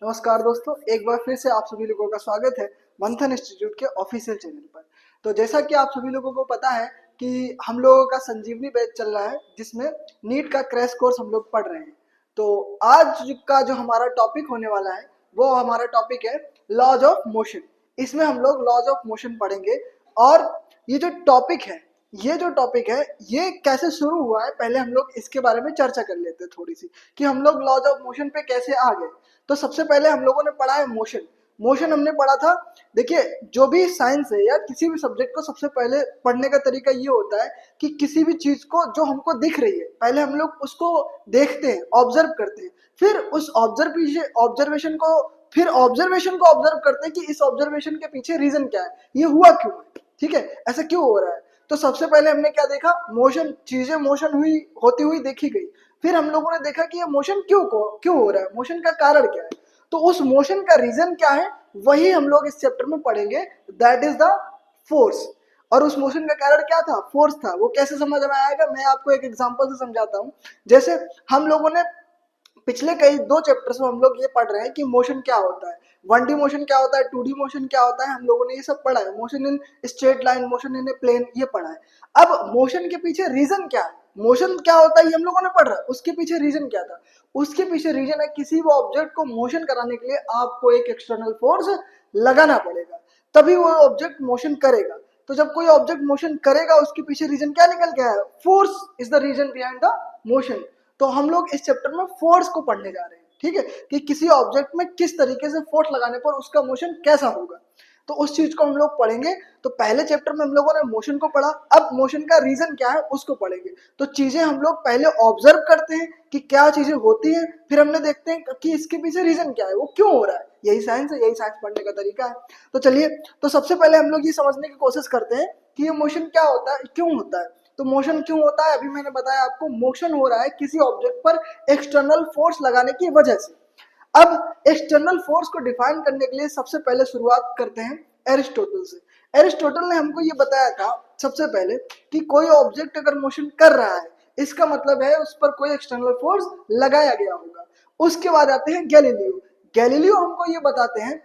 नमस्कार दोस्तों, एक बार फिर से आप सभी लोगों का स्वागत है मंथन इंस्टीट्यूट के ऑफिशियल चैनल पर। तो जैसा कि आप सभी लोगों को पता है कि हम लोगों का संजीवनी बैच चल रहा है जिसमें नीट का क्रैश कोर्स हम लोग पढ़ रहे हैं। तो आज का जो हमारा टॉपिक होने वाला है वो हमारा टॉपिक है लॉज ऑफ मोशन। इसमें हम लोग लॉज ऑफ मोशन पढ़ेंगे। और ये जो टॉपिक है ये कैसे शुरू हुआ है, पहले हम लोग इसके बारे में चर्चा कर लेते हैं थोड़ी सी कि हम लोग लॉज ऑफ मोशन पे कैसे आ गए। तो सबसे पहले हम लोगों ने पढ़ा है मोशन। मोशन हमने पढ़ा था। देखिए, जो भी साइंस है या किसी भी सब्जेक्ट को सबसे पहले पढ़ने का तरीका ये होता है कि किसी भी चीज को जो हमको दिख रही है पहले हम लोग उसको देखते हैं, ऑब्जर्व करते हैं, फिर उस ऑब्जर्वेशन को ऑब्जर्व करते हैं कि इस ऑब्जर्वेशन के पीछे रीजन क्या है, ये हुआ क्यों है, ठीक है, ऐसा क्यों हो रहा है। तो सबसे पहले हमने क्या देखा, मोशन, चीजें मोशन हुई होती हुई देखी गई। फिर हम लोगों ने देखा कि ये मोशन क्यों हो रहा है, मोशन का कारण क्या है। तो उस मोशन का रीजन क्या है वही हम लोग इस चैप्टर में पढ़ेंगे, दैट इज द फोर्स। और उस मोशन का कारण क्या था, फोर्स था। वो कैसे समझ में आएगा, मैं आपको एक एग्जांपल से समझाता हूँ। जैसे हम लोगों ने पिछले कई 2 चैप्टर्स में हम लोग ये पढ़ रहे हैं कि मोशन क्या होता है, 1D मोशन क्या होता है, 2D मोशन क्या होता है, हम लोगों ने ये सब पढ़ा है। Motion in straight line, motion in a plane, ये पढ़ा है। अब मोशन के पीछे रीजन क्या है, मोशन क्या होता है ये हम लोगों ने पढ़ रहा है, उसके पीछे रीजन क्या था। उसके पीछे रीजन है किसी भी ऑब्जेक्ट को मोशन कराने के लिए आपको एक एक्सटर्नल फोर्स लगाना पड़ेगा, तभी वो ऑब्जेक्ट मोशन करेगा। तो जब कोई ऑब्जेक्ट मोशन करेगा उसके पीछे रीजन क्या निकल के आया, force is the reason behind the motion. तो हम लोग इस चैप्टर में फोर्स को पढ़ने जा रहे हैं, ठीक है, कि किसी ऑब्जेक्ट में किस तरीके से फोर्स लगाने पर उसका मोशन कैसा होगा। तो उस चीज को हम लोग पढ़ेंगे। तो पहले चैप्टर में हम लोगों ने मोशन को पढ़ा, अब मोशन का रीजन क्या है उसको पढ़ेंगे। तो चीजें हम लोग पहले ऑब्जर्व करते हैं कि क्या चीजें होती हैं, फिर हमने देखते हैं कि इसके पीछे रीजन क्या है, वो क्यों हो रहा है। यही साइंस है, यही साइंस पढ़ने का तरीका है। तो चलिए, तो सबसे पहले हम लोग ये समझने की कोशिश करते हैं कि ये मोशन क्या होता है, क्यों होता है। तो मोशन क्यों होता है, अभी मैंने बताया आपको, मोशन हो रहा है किसी ऑब्जेक्ट पर एक्सटर्नल फोर्स लगाने की वजह से। अब एक्सटर्नल फोर्स को डिफाइन करने के लिए सबसे पहले शुरुआत करते हैं एरिस्टोटल से। एरिस्टोटल ने हमको ये बताया था सबसे पहले कि कोई ऑब्जेक्ट अगर मोशन कर रहा है इसका मतलब है उस पर कोई एक्सटर्नल फोर्स लगाया गया होगा। उसके बाद आते हैं गैलीलियो। गैलीलियो हमको ये बताते हैं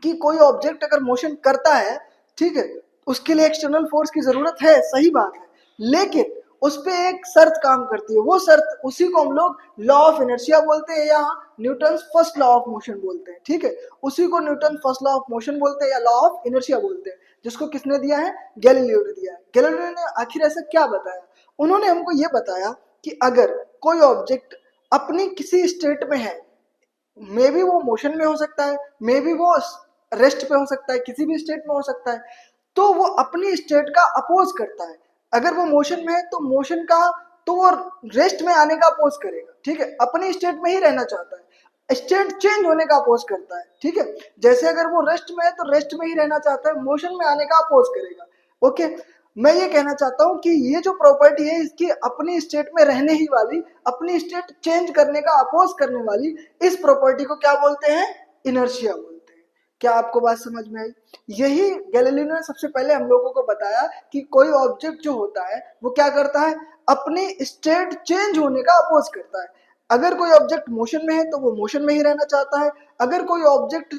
कि कोई ऑब्जेक्ट अगर मोशन करता है, ठीक है, उसके लिए एक्सटर्नल फोर्स की जरूरत है, सही बात है, लेकिन उस पर एक शर्त काम करती है। वो शर्त, उसी को हम लोग लॉ ऑफ इनर्शिया बोलते हैं या Newton first law of motion बोलते हैं, ठीक है। उसी को Newton first law of motion बोलते हैं या लॉ ऑफ इनर्शिया बोलते हैं, जिसको किसने दिया है, गैलीलियो ने दिया है। गैलीलियो ने आखिर ऐसा क्या बताया, उन्होंने हमको ये बताया कि अगर कोई ऑब्जेक्ट अपनी किसी स्टेट में है, मे बी वो मोशन में हो सकता है, मे बी वो रेस्ट पे हो सकता है, किसी भी स्टेट में हो सकता है, तो वो अपनी स्टेट का अपोज करता है। अगर वो मोशन में है तो मोशन का, तो वो रेस्ट में आने का अपोज करेगा, ठीक है, अपनी स्टेट में ही रहना चाहता है, स्टेट चेंज होने का अपोज करता है, ठीक है। जैसे अगर वो रेस्ट में है तो रेस्ट में ही रहना चाहता है, मोशन में आने का अपोज करेगा। ओके, मैं ये कहना चाहता हूं कि ये जो प्रॉपर्टी है इसकी अपनी स्टेट में रहने ही वाली, अपनी स्टेट चेंज करने का अपोज करने वाली, इस प्रॉपर्टी को क्या बोलते हैं, इनर्शिया बोलते हैं। क्या आपको बात समझ में आई। यही गैलीलियो ने सबसे पहले हम लोगों को बताया कि कोई ऑब्जेक्ट जो होता है वो क्या करता है, अपनी स्टेट चेंज होने का अपोज करता है। अगर कोई ऑब्जेक्ट मोशन में है तो वो मोशन में ही रहना चाहता है, अगर कोई ऑब्जेक्ट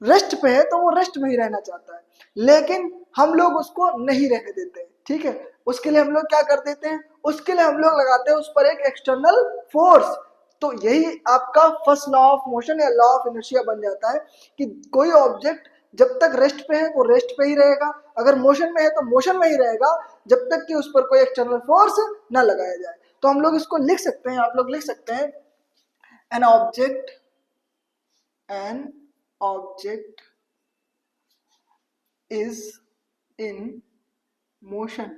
रेस्ट पे है तो वो रेस्ट में ही रहना चाहता है, लेकिन हम लोग उसको नहीं रहने देते हैं, ठीक है। उसके लिए हम लोग क्या कर देते हैं, उसके लिए हम लोग लगाते हैं उस पर एक एक्सटर्नल फोर्स। तो यही आपका फर्स्ट लॉ ऑफ मोशन या लॉ ऑफ इनर्शिया बन जाता है कि कोई ऑब्जेक्ट जब तक रेस्ट पे है वो रेस्ट पे ही रहेगा, अगर मोशन में है तो मोशन में ही रहेगा, जब तक कि उस पर कोई एक्सटर्नल फोर्स ना लगाया जाए। तो हम लोग इसको लिख सकते हैं, आप लोग लिख सकते हैं, an object is in motion.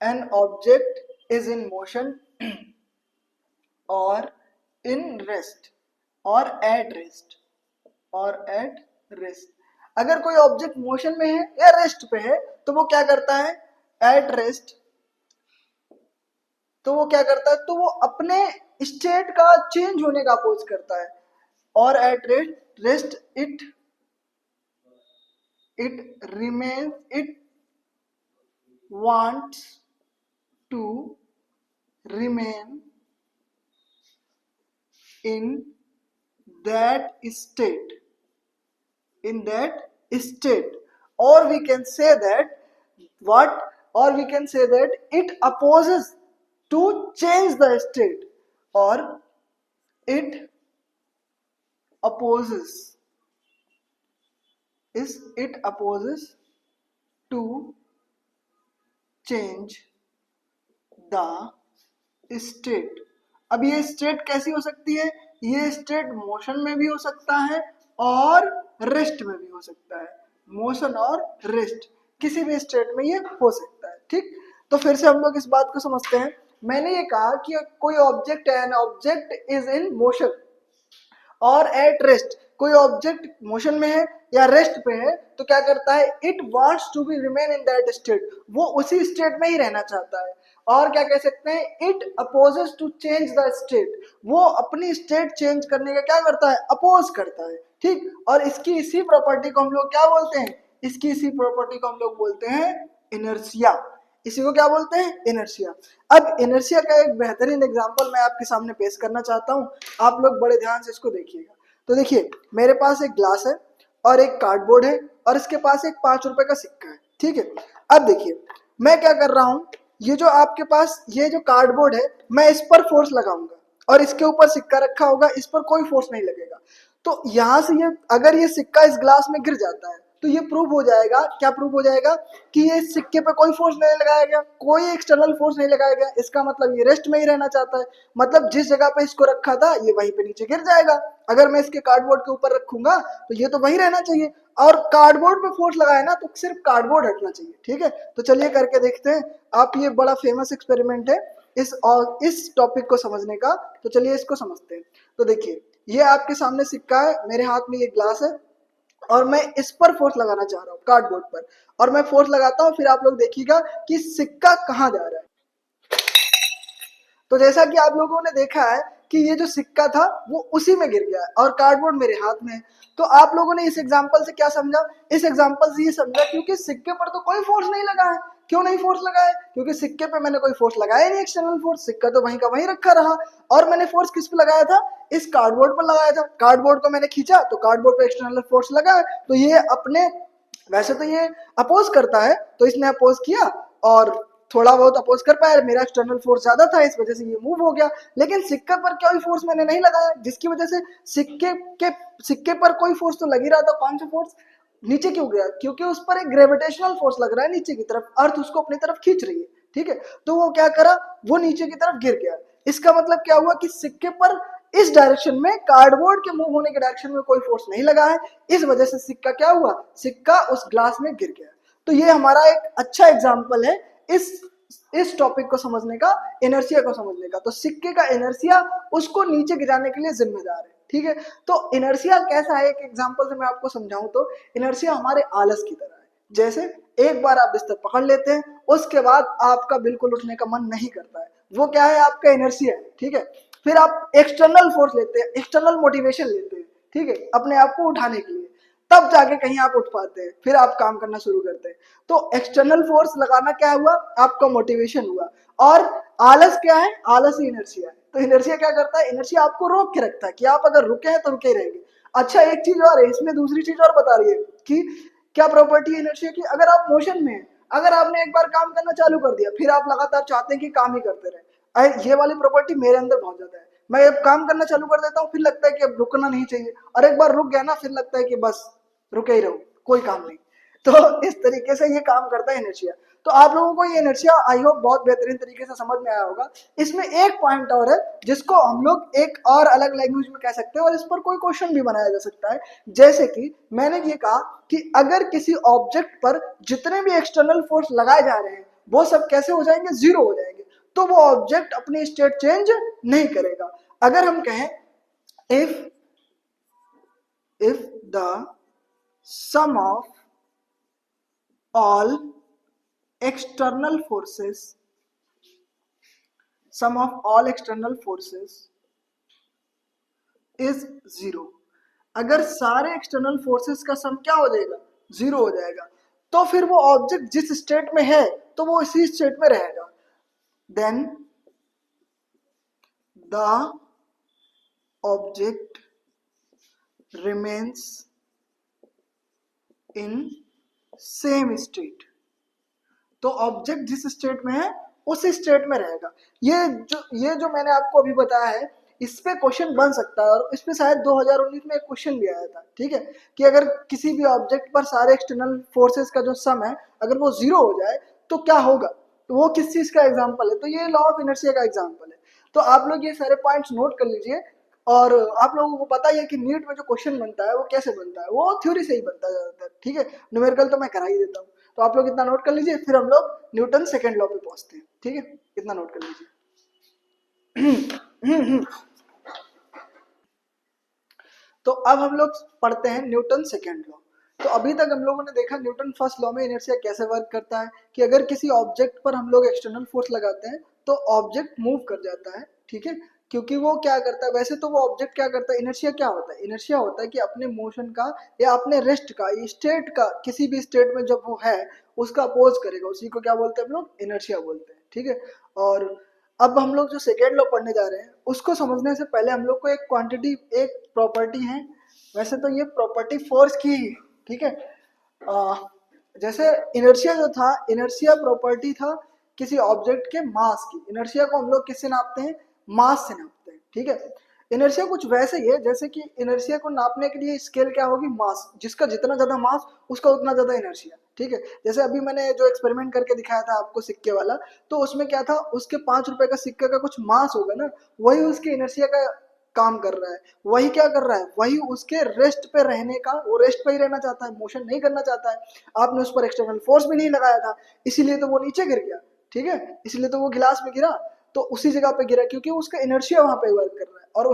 An object is in motion or in rest or at rest or at rest. अगर कोई ऑब्जेक्ट मोशन में है या रेस्ट पे है तो वो क्या करता है, एट रेस्ट, तो वो क्या करता है, तो वो अपने स्टेट का चेंज होने का अपोज करता है। और at rest it remains, it wants to remain in that state, in that state, or we can say that what, or we can say that it opposes to change the state, or it opposes, is it opposes to change the state. अब ये state कैसी हो सकती है, ये state motion में भी हो सकता है और रेस्ट में भी हो सकता है, मोशन और रेस्ट किसी भी स्टेट में ये हो सकता है। ठीक, तो फिर से हम लोग इस बात को समझते हैं। मैंने ये कहा कि कोई ऑब्जेक्ट है, an object is in motion और एट रेस्ट, कोई ऑब्जेक्ट मोशन में है या रेस्ट पे है तो क्या करता है, it wants to be remain in that state, वो उसी स्टेट में ही रहना चाहता है। और क्या कह सकते हैं, it opposes to change the state, वो अपनी स्टेट चेंज करने का क्या करता है, अपोज करता है। ठीक, और इसकी इसी प्रॉपर्टी को हम लोग क्या बोलते हैं, इसकी इसी प्रॉपर्टी को हम लोग बोलते हैं इनर्शिया। इसी को क्या बोलते हैं, इनर्शिया। अब इनर्शिया का एक बेहतरीन एग्जांपल मैं आपके सामने पेश करना चाहता हूं, आप लोग बड़े ध्यान से इसको देखिएगा। तो देखिए, मेरे पास एक ग्लास है और एक कार्डबोर्ड है और इसके पास एक 5 रुपए का सिक्का है। ठीक है, अब देखिए मैं क्या कर रहा हूं, ये जो आपके पास ये जो कार्डबोर्ड है, मैं इस पर फोर्स लगाऊंगा और इसके ऊपर सिक्का रखा होगा, इस पर कोई फोर्स नहीं लगेगा। तो यहां से ये अगर ये सिक्का इस ग्लास में गिर जाता है तो ये प्रूव हो जाएगा, क्या प्रूव हो जाएगा, कि ये सिक्के पे कोई फोर्स नहीं लगाया गया, कोई एक्सटर्नल फोर्स नहीं लगाया गया। इसका मतलब ये रेस्ट में ही रहना चाहता है, मतलब जिस जगह पे इसको रखा था ये वहीं पे नीचे गिर जाएगा। अगर मैं इसके कार्डबोर्ड के ऊपर रखूंगा तो ये तो वहीं रहना चाहिए, और कार्डबोर्ड पे फोर्स लगाए ना तो सिर्फ कार्डबोर्ड हटना चाहिए। ठीक है, तो चलिए करके देखते हैं। आप, ये बड़ा फेमस एक्सपेरिमेंट है इस टॉपिक को समझने का, तो चलिए इसको समझते हैं। तो देखिए, ये आपके सामने सिक्का है, मेरे हाथ में ये ग्लास है और मैं इस पर फोर्स लगाना चाह रहा हूँ कार्डबोर्ड पर, और मैं फोर्स लगाता हूँ, फिर आप लोग देखिएगा कि सिक्का कहाँ जा रहा है। तो जैसा कि आप लोगों ने देखा है कि ये जो सिक्का था वो उसी में गिर गया है और कार्डबोर्ड मेरे हाथ में है। तो आप लोगों ने इस एग्जांपल से क्या समझा, इस एग्जांपल से ये समझा क्योंकि सिक्के पर तो कोई फोर्स नहीं लगा है। क्यों नहीं फोर्स लगा है, क्योंकि सिक्के पे मैंने कोई फोर्स लगाया नहीं, एक्सटर्नल फोर्स, सिक्का तो वहीं का वहीं रखा रहा। और मैंने फोर्स किस पे लगाया था, इस कार्डबोर्ड पर लगाया था। कार्डबोर्ड को मैंने खींचा तो कार्डबोर्ड पे एक्सटर्नल फोर्स लगा है, तो ये अपने, वैसे तो ये अपोज करता है तो इसने अपोज किया और थोड़ा बहुत अपोज कर पाया, मेरा एक्सटर्नल फोर्स ज्यादा था इस वजह से ये मूव हो गया। लेकिन सिक्के पर कोई फोर्स मैंने नहीं लगाया, जिसकी वजह से सिक्के पर कोई फोर्स तो लग ही रहा था। कौन सा फोर्स, नीचे क्यों गया, क्योंकि उस पर एक ग्रेविटेशनल फोर्स लग रहा है नीचे की तरफ, अर्थ उसको अपनी तरफ खींच रही है। ठीक है, तो वो क्या करा, वो नीचे की तरफ गिर गया। इसका मतलब क्या हुआ कि सिक्के पर इस डायरेक्शन में, कार्डबोर्ड के मूव होने के डायरेक्शन में कोई फोर्स नहीं लगा है, इस वजह से सिक्का क्या हुआ, सिक्का उस ग्लास में गिर गया। तो ये हमारा एक अच्छा एग्जाम्पल है इस टॉपिक को समझने का, इनर्शिया को समझने का। तो सिक्के का इनर्शिया उसको नीचे गिराने के लिए जिम्मेदार है। ठीक है, तो इनर्शिया कैसा है, एक एग्जांपल से मैं आपको समझाऊं तो इनर्शिया हमारे आलस की तरह है। जैसे एक बार आप बिस्तर पकड़ लेते हैं, उसके बाद आपका बिल्कुल उठने का मन नहीं करता है, वो क्या है, आपका इनर्शिया है। ठीक है, फिर आप एक्सटर्नल फोर्स लेते हैं, एक्सटर्नल मोटिवेशन लेते हैं, ठीक है, अपने आप को उठाने के लिए, तब जाके कहीं आप उठ पाते हैं, फिर आप काम करना शुरू करते हैं। तो एक्सटर्नल फोर्स लगाना क्या हुआ, आपका मोटिवेशन हुआ। और आलस क्या है, आलस ही इनर्शिया है। तो इनर्शिया क्या करता है, इनर्शिया आपको रोक के रखता है कि आप अगर रुके हैं तो रुके ही रहेंगे। अच्छा, एक चीज और है इसमें, दूसरी चीज और बता रही है कि क्या प्रॉपर्टी है इनर्शिया की, अगर आप मोशन में हैं, अगर आपने एक बार काम करना चालू कर दिया, फिर आप लगातार चाहते हैं कि काम ही करते रहे। ये वाली प्रॉपर्टी मेरे अंदर बहुत ज्यादा है। मैं अब काम करना चालू कर देता हूँ, फिर लगता है कि अब रुकना नहीं चाहिए, और एक बार रुक गया ना, फिर लगता है कि बस रुके ही रहो, कोई काम नहीं। तो इस तरीके से ये काम करता है इनर्शिया। तो आप लोगों को ये इनर्शिया आई होप बहुत बेहतरीन तरीके से समझ में आया होगा। इसमें एक पॉइंट और है जिसको हम लोग एक और अलग लैंग्वेज में कह सकते हैं और इस पर कोई क्वेश्चन भी बनाया जा सकता है। जैसे कि मैंने ये कहा कि अगर किसी ऑब्जेक्ट पर जितने भी एक्सटर्नल फोर्स लगाए जा रहे हैं वो सब कैसे हो जाएंगे, जीरो हो जाएंगे, तो वो ऑब्जेक्ट अपनी स्टेट चेंज नहीं करेगा। अगर हम कहें if the sum of all external forces is zero, अगर सारे एक्सटर्नल फोर्सेस का सम क्या हो जाएगा, जीरो हो जाएगा, तो फिर वो ऑब्जेक्ट जिस स्टेट में है तो वो इसी स्टेट में रहेगा। Then the object remains in same state, तो ऑब्जेक्ट जिस स्टेट में है उस स्टेट में रहेगा। ये जो मैंने आपको अभी बताया है, इस पे क्वेश्चन बन सकता है, और इस पे शायद 2019 में एक क्वेश्चन भी आया था, ठीक है, कि अगर किसी भी ऑब्जेक्ट पर सारे एक्सटर्नल फोर्सेस का जो सम है अगर वो जीरो हो जाए तो क्या होगा, तो वो किस चीज का एग्जाम्पल है, तो ये लॉ ऑफ इनर्शिया का एग्जाम्पल है। तो आप लोग ये सारे पॉइंट्स नोट कर लीजिए, और आप लोगों को पता ही है कि नीट में जो क्वेश्चन बनता है वो कैसे बनता है, वो थ्योरी से ही बनता है ज्यादातर, ठीक है, न्यूमेरिकल तो मैं करा ही देता हूँ। तो आप लोग इतना नोट कर लीजिए, फिर हम लोग न्यूटन सेकेंड लॉ पे पहुंचते हैं, ठीक है, इतना नोट कर लीजिए। तो अब हम लोग पढ़ते हैं न्यूटन सेकेंड लॉ। तो अभी तक हम लोगों ने देखा न्यूटन फर्स्ट लॉ में इनर्शिया कैसे वर्क करता है, कि अगर किसी ऑब्जेक्ट पर हम लोग एक्सटर्नल फोर्स लगाते हैं तो ऑब्जेक्ट मूव कर जाता है, ठीक है, क्योंकि वो क्या करता है, वैसे तो वो ऑब्जेक्ट क्या करता है, इनर्शिया क्या होता है, इनर्शिया होता है कि अपने मोशन का या अपने रेस्ट का, स्टेट का, किसी भी स्टेट में जब वो है उसका अपोज करेगा, उसी को क्या बोलते हैं हम लोग, इनर्शिया बोलते हैं, ठीक है। और अब हम लोग जो सेकेंड लॉ पढ़ने जा रहे हैं उसको समझने से पहले हम लोग को एक क्वांटिटी, एक प्रॉपर्टी है, वैसे तो ये प्रॉपर्टी फोर्स की ही है, ठीक है। अ, जैसे इनर्शिया जो था, इनर्शिया प्रॉपर्टी था किसी ऑब्जेक्ट के मास की, इनर्शिया को हम लोग किससे नापते हैं, मास से नापते हैं, ठीक है। इनर्शिया कुछ वैसे ही है जैसे कि इनर्शिया को नापने के लिए स्केल क्या होगी, मास, जिसका जितना ज्यादा मास उसका उतना ज्यादा इनर्शिया, ठीक है। जैसे अभी मैंने जो एक्सपेरिमेंट करके दिखाया था आपको सिक्के वाला, तो उसमें क्या था, उसके 5 रुपए का सिक्के का कुछ मास होगा ना, वही उसके इनर्शिया का काम कर रहा है, वही क्या कर रहा है, वही उसके रेस्ट पे रहने का, वो रेस्ट पे ही रहना चाहता है, मोशन नहीं करना चाहता है। आपने उस पर एक्सटर्नल फोर्स भी नहीं लगाया था, इसीलिए तो वो नीचे गिर गया, ठीक है, इसलिए तो वो गिलास में गिरा, तो उसी जगह पे गिरा क्योंकि उसका इनर्शिया वहां पे वर्क कर रहा है। और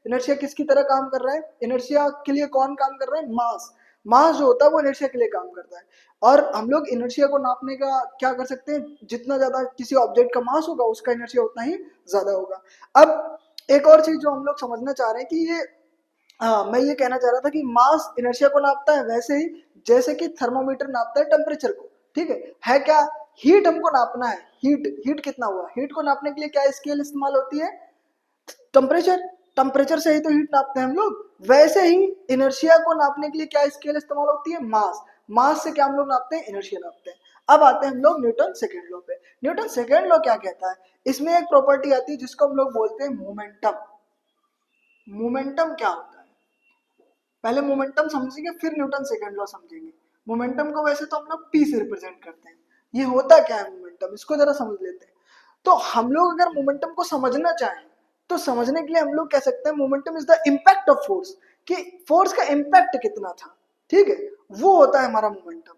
इनर्शिया किसकी तरह काम कर रहा है, इनर्शिया के लिए कौन काम कर रहा है, मास, मास जो होता है वो इनर्शिया के लिए काम करता है। और हम लोग इनर्शिया को नापने का क्या कर सकते हैं, जितना ज्यादा किसी ऑब्जेक्ट का मास होगा उसका इनर्शिया उतना ही ज्यादा होगा। अब एक और चीज जो हम लोग समझना चाह रहे हैं कि ये, मैं ये कहना चाह रहा था कि मास इनर्शिया को नापता है वैसे ही जैसे कि थर्मोमीटर नापता है टेम्परेचर को, ठीक है क्या, हीट हमको नापना है, हीट हीट कितना हुआ, हीट को नापने के लिए क्या स्केल इस्तेमाल होती है, टेम्परेचर, टेम्परेचर से ही तो हीट नापते हैं हम लोग। वैसे ही इनर्शिया को नापने के लिए क्या स्केल इस्तेमाल होती है, मास, मास से क्या हम लोग नापते हैं, इनर्शिया नापते हैं। अब आते हैं हम लोग न्यूटन सेकेंड लॉ पे। न्यूटन सेकेंड लॉ क्या कहता है, इसमें एक प्रॉपर्टी आती है जिसको हम लोग बोलते हैं मोमेंटम। मोमेंटम क्या होता है, पहले मोमेंटम समझेंगे फिर न्यूटन सेकेंड लॉ समझेंगे। मोमेंटम को वैसे तो हम लोग पी से रिप्रेजेंट करते हैं, ये होता क्या है मोमेंटम, इसको जरा समझ लेते हैं। तो हम लोग अगर मोमेंटम को समझना चाहें तो समझने के लिए हम लोग कह सकते हैं momentum is the impact of force, कि फोर्स का इम्पैक्ट कितना था, ठीक है, वो होता है हमारा मोमेंटम।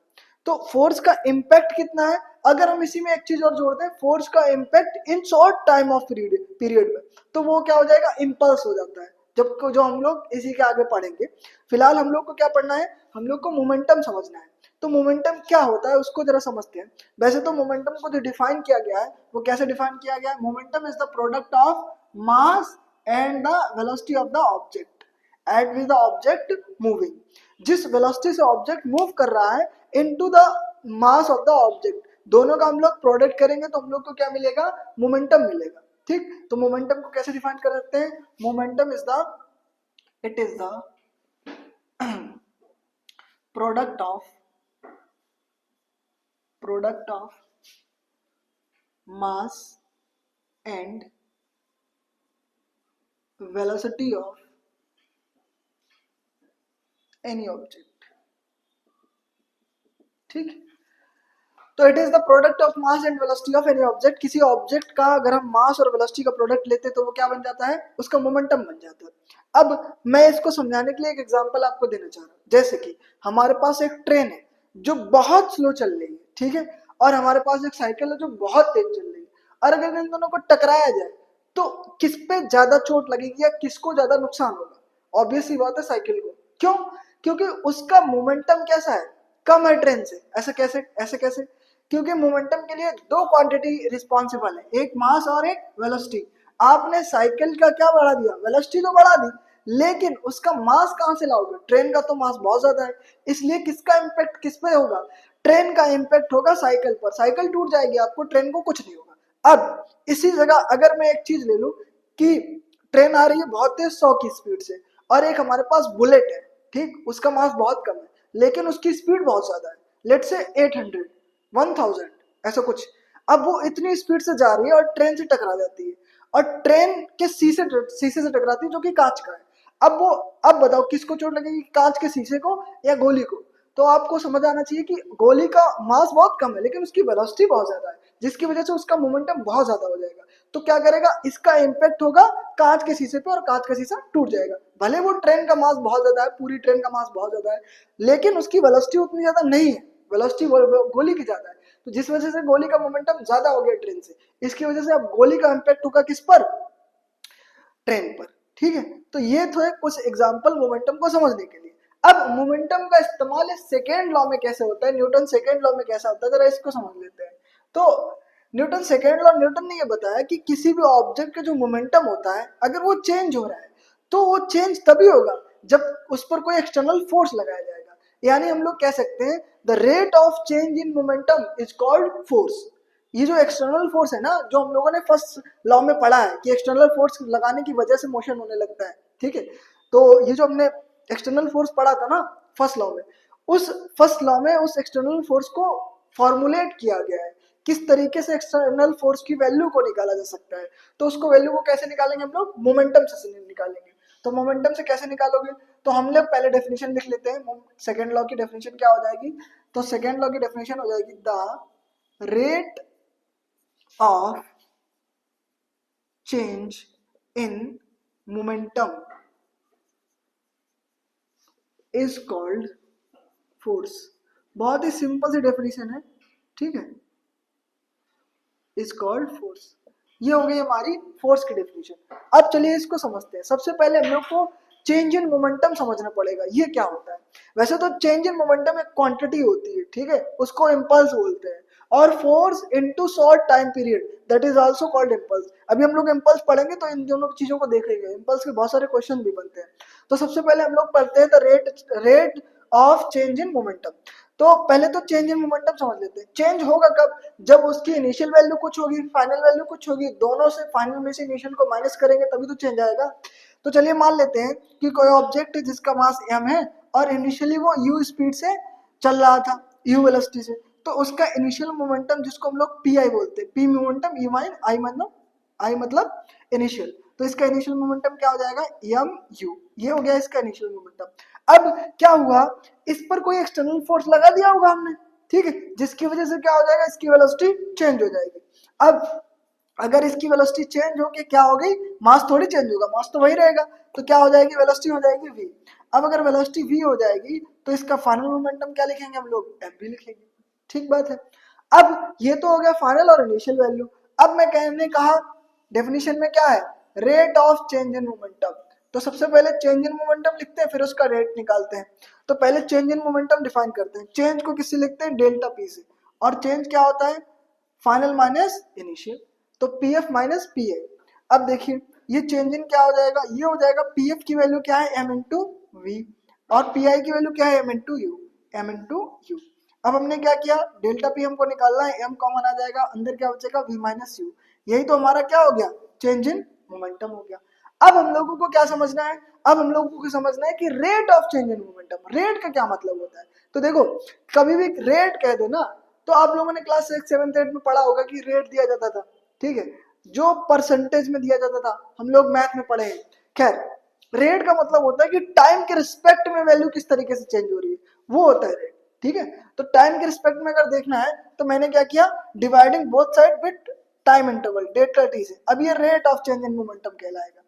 तो फोर्स का इम्पैक्ट कितना है, अगर हम इसी में एक चीज और जोड़ते हैं, फोर्स का impact in short time of period में, तो वो क्या हो जाएगा, इम्पल्स हो जाता है, जब जो हम लोग इसी के आगे पढ़ेंगे। फिलहाल हम लोग को क्या पढ़ना है, हम लोग को मोमेंटम समझना है। तो मोमेंटम क्या होता है उसको जरा समझते हैं। वैसे तो मोमेंटम को जो डिफाइन किया गया है वो कैसे डिफाइन किया गया है, momentum is the product of mass and the velocity of the object at with the object moving, जिस वेलोसिटी से ऑब्जेक्ट मूव कर रहा है into the mass of the object, दोनों का हम लोग प्रोडक्ट करेंगे तो हम लोग को क्या मिलेगा, मोमेंटम मिलेगा, ठीक। तो मोमेंटम को कैसे डिफाइन कर सकते हैं, momentum is the, it is the product of mass and velocity of any object, ठीक। तो it is the product of mass and velocity of any object, किसी ऑब्जेक्ट का अगर हम मास और वेलोसिटी का प्रोडक्ट लेते हैं तो वो क्या बन जाता है, उसका मोमेंटम बन जाता है। अब मैं इसको समझाने के लिए एक एग्जांपल आपको देना चाह रहा हूँ, जैसे कि हमारे पास एक ट्रेन है जो बहुत स्लो चल रही है, ठीक है, और हमारे पास एक साइकिल है जो बहुत तेज चल रही है, और अगर इन दोनों को टकराया जाए तो किस पे ज्यादा चोट लगेगी या किसको ज्यादा नुकसान होगा, ऑब्वियस सी बात है साइकिल को, क्यों, क्योंकि उसका मोमेंटम कैसा है, कम है ट्रेन से। ऐसे कैसे, क्योंकि मोमेंटम के लिए दो क्वांटिटी रिस्पॉन्सिबल है, एक मास और एक वेलोसिटी। आपने साइकिल का क्या बढ़ा दिया, वेलोसिटी तो बढ़ा दी, लेकिन उसका मास कहां से लाओगे, ट्रेन का तो मास बहुत ज्यादा है, इसलिए किसका इम्पैक्ट किस पे होगा, ट्रेन का इम्पैक्ट होगा साइकिल पर, साइकिल टूट जाएगी, आपको ट्रेन को कुछ नहीं होगा। अब इसी जगह अगर मैं एक चीज ले लूं कि ट्रेन आ रही है बहुत तेज 100 की स्पीड से, और एक हमारे पास बुलेट है, ठीक, उसका मास बहुत कम है लेकिन उसकी स्पीड बहुत ज्यादा है, लेट्स से 800, 1000 ऐसा कुछ। अब वो इतनी स्पीड से जा रही है और ट्रेन से टकरा जाती है, और ट्रेन के शीशे से टकराती है जो कि कांच का है। अब वो, अब बताओ किसको चोट लगेगी, कांच के शीशे को या गोली को? तो आपको समझ आना चाहिए कि गोली का मास बहुत कम है लेकिन उसकी वेलोसिटी बहुत ज्यादा है, जिसकी वजह से उसका मोमेंटम बहुत ज्यादा हो जाएगा। तो क्या करेगा, इसका इम्पैक्ट होगा कांच के शीशे पे और कांच का शीशा टूट जाएगा। भले वो ट्रेन का मास बहुत ज्यादा है, पूरी ट्रेन का मास बहुत ज्यादा है, लेकिन उसकी वेलोसिटी उतनी ज्यादा नहीं है, वेलोसिटी गोली की ज्यादा है। तो जिस वजह से गोली का मोमेंटम ज्यादा हो गया ट्रेन से, इसकी वजह से अब गोली का इम्पैक्ट होगा किस पर, ट्रेन पर। ठीक है, तो ये थे कुछ एग्जांपल मोमेंटम को समझने के लिए। अब मोमेंटम का इस्तेमाल इस सेकेंड लॉ में कैसे होता है, न्यूटन सेकेंड लॉ में कैसा होता है, जरा इसको समझ लेते हैं। तो न्यूटन सेकेंड लॉ, न्यूटन ने ये बताया कि किसी भी ऑब्जेक्ट का जो मोमेंटम होता है अगर वो चेंज हो रहा है तो वो चेंज तभी होगा जब उस पर कोई एक्सटर्नल फोर्स लगाया जाएगा। यानी हम लोग कह सकते हैं the rate of change in momentum is called force. ये जो एक्सटर्नल फोर्स है ना, जो हम लोगों ने फर्स्ट लॉ में पढ़ा है कि एक्सटर्नल फोर्स लगाने की वजह से मोशन होने लगता है, ठीक है, तो ये जो हमने एक्सटर्नल फोर्स पढ़ा था ना फर्स्ट लॉ में, उस फर्स्ट लॉ में उस एक्सटर्नल फोर्स को फॉर्मुलेट किया गया है, किस तरीके से एक्सटर्नल फोर्स की वैल्यू को निकाला जा सकता है। तो उसको वैल्यू को कैसे निकालेंगे हम लोग, मोमेंटम से निकालेंगे। तो मोमेंटम से कैसे निकालोगे, तो हम लोग पहले डेफिनेशन लिख लेते हैं। सेकेंड लॉ की डेफिनेशन क्या हो जाएगी, तो सेकेंड लॉ की डेफिनेशन हो जाएगी the rate of change in momentum is called force। बहुत ही सिंपल सी डेफिनेशन है, ठीक है, इज कॉल्ड फोर्स। ये हो गई हमारी फोर्स की डेफिनेशन। अब चलिए इसको समझते हैं। सबसे पहले हम लोग को चेंज इन मोमेंटम समझना पड़ेगा, ये क्या होता है। वैसे तो चेंज इन मोमेंटम एक क्वांटिटी होती है, ठीक है, उसको इम्पल्स बोलते हैं, और force into short time period that is also called impulse. अभी हम लोग इम्पल्स पढ़ेंगे तो इन दोनों चीजों को देखेंगे, इम्पल्स के बहुत सारे क्वेश्चन भी बनते हैं। तो सबसे पहले हम लोग पढ़ते हैं the rate of change in momentum. तो पहले तो चेंज इन मोमेंटम समझ लेते हैं। चेंज होगा कब, जब उसकी इनिशियल वैल्यू कुछ होगी, फाइनल वैल्यू कुछ होगी, दोनों से फाइनल में से इनिशियल को माइनस करेंगे तभी तो चेंज आएगा। तो चलिए मान लेते हैं कि कोई ऑब्जेक्ट है जिसका मास m है और इनिशियली वो u स्पीड से चल रहा था, u वेलोसिटी से, तो उसका इनिशियल मोमेंटम जिसको हम लोग pi बोलते हैं, p मोमेंटम, i मतलब इनिशियल, तो इसका इनिशियल मोमेंटम क्या हो जाएगा, mu। ये हो गया इसका इनिशियल मोमेंटम। अब क्या हुआ, इस पर कोई एक्सटर्नल फोर्स लगा दिया होगा हमने, ठीक है, जिसकी वजह से क्या हो जाएगा, इसकी वेलोसिटी चेंज हो जाएगी। अब अगर इसकी वेलोसिटी चेंज होगी, क्या हो गई, मास थोड़ी चेंज होगा, मास तो वही रहेगा, तो क्या हो जाएगी, वेलोसिटी हो जाएगी v। अब अगर वेलोसिटी v हो जाएगी तो इसका फाइनल मोमेंटम क्या लिखेंगे हम लोग, mv लिखेंगे, ठीक बात है। अब ये तो हो गया फाइनल और इनिशियल वैल्यू। अब मैं कहने कहा डेफिनेशन में क्या है, rate of change in momentum. तो सबसे पहले चेंज इन मोमेंटम लिखते हैं, फिर उसका रेट निकालते हैं। तो पहले चेंज इन मोमेंटम डिफाइन करते हैं। चेंज को किससे लिखते हैं, डेल्टा पी से, और चेंज क्या होता है, फाइनल माइनस इनिशियल, तो P F minus P A. अब देखिए ये चेंज इन क्या हो जाएगा, ये हो जाएगा पी एफ की वैल्यू क्या है, एम इंटू वी, और पी आई की वैल्यू क्या है, m into u, m into u. अब हमने क्या किया, डेल्टा पी हमको निकालना है, एम कॉमन आ जाएगा, अंदर क्या बचेगा, वी माइनस यू। यही तो हमारा क्या हो गया, चेंज इन मोमेंटम हो गया। अब हम लोगों को क्या समझना है, अब हम लोगों को समझना है कि rate of change in momentum, rate का क्या मतलब होता है। तो देखो कभी भी रेट कह दे ना, तो आप लोगों ने क्लास 6, 7, 8 में पढ़ा होगा कि रेट दिया जाता था, ठीक है, जो परसेंटेज में दिया जाता था, हम लोग मैथ में पढ़े हैं। खैर, रेट का मतलब होता है कि टाइम के रिस्पेक्ट में वैल्यू किस तरीके से चेंज हो रही है, वो होता है रेट, ठीक है। तो टाइम के रिस्पेक्ट में अगर देखना है तो मैंने क्या किया, dividing both side with time interval delta T से, अब ये rate of change in momentum कहलाएगा।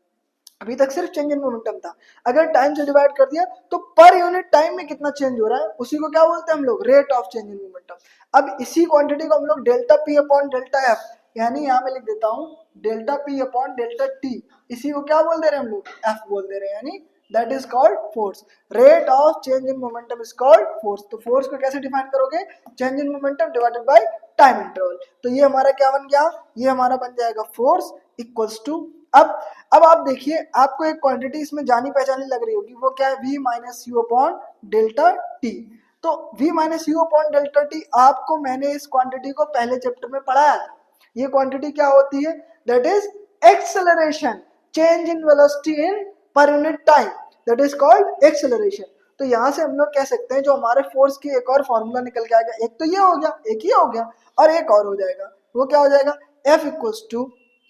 अभी तक सिर्फ चेंज इन मोमेंटम था, अगर टाइम से डिवाइड कर दिया तो पर यूनिट टाइम में कितना चेंज हो रहा है उसी को क्या बोलते हैं हम लोग, rate of change in momentum. अब इसी क्वांटिटी को हम लोग delta P upon delta F, यानी यहाँ में लिख देता हूँ delta P upon delta T, इसी को क्या बोल दे रहे हैं हम लोग, एफ बोल दे रहे हैं, यानी that is called force. Rate of change in momentum is called force. तो फोर्स को कैसे डिफाइन करोगे, change in momentum divided by time interval. तो ये हमारा क्या बन गया, ये हमारा बन जाएगा फोर्स इक्वल्स टू, अब आप देखिए आपको एक क्वांटिटी इसमें जानी पहचानी लग रही होगी, वो क्या है, v minus you upon delta T. तो v minus you upon delta T आपको मैंने इस क्वांटिटी को पहले चैप्टर में पढ़ाया था। ये क्वांटिटी क्या होती है, that is acceleration, change in velocity in per unit time, that is called acceleration. तो यहाँ से हम लोग कह सकते हैं जो हमारे फोर्स की एक और फॉर्मूला निकल के आ गया, एक तो ये हो गया, एक ही हो गया, और एक और हो जाएगा, वो क्या हो जाएगा, F equals to